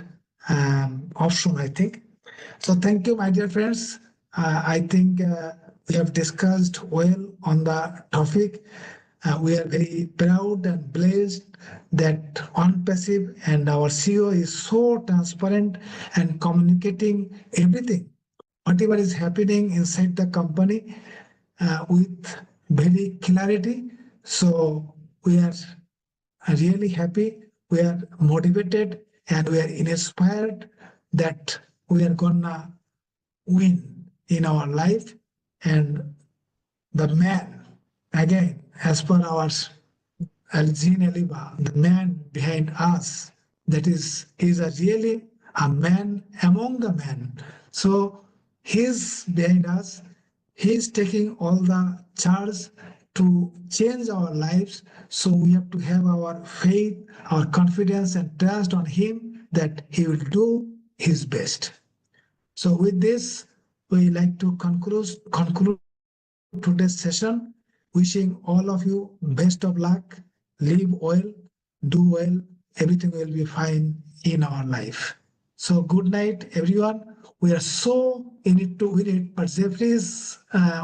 option, I think. So thank you, my dear friends. I think we have discussed well on the topic. We are very proud and blessed that ONPASSIVE and our CEO is so transparent and communicating everything, whatever is happening inside the company with very clarity. So we are really happy, we are motivated, and we are inspired that we are gonna win in our life. And the man, again, as per our Algene Eliba, the man behind us, that is really a man among the men. So he's behind us. He's taking all the charge to change our lives. So we have to have our faith, our confidence, and trust on him that he will do his best. So with this, we like to conclude today's session. Wishing all of you best of luck. Live well, do well. Everything will be fine in our life. So good night, everyone. We are so in it to win it, but Jeffrey is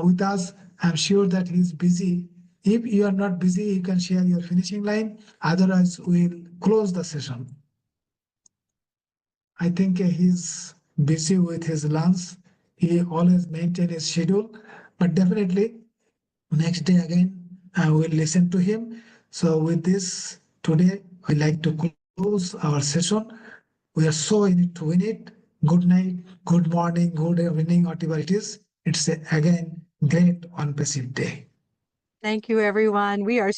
with us. I'm sure that he's busy. If you are not busy, you can share your finishing line. Otherwise, we'll close the session. I think he's busy with his lunch. He always maintains his schedule, but definitely next day again, I will listen to him. So with this, today, we like to close our session. We are so in it to win it. Good night, good morning, good evening, whatever it is. It's again great ONPASSIVE day. Thank you, everyone. We are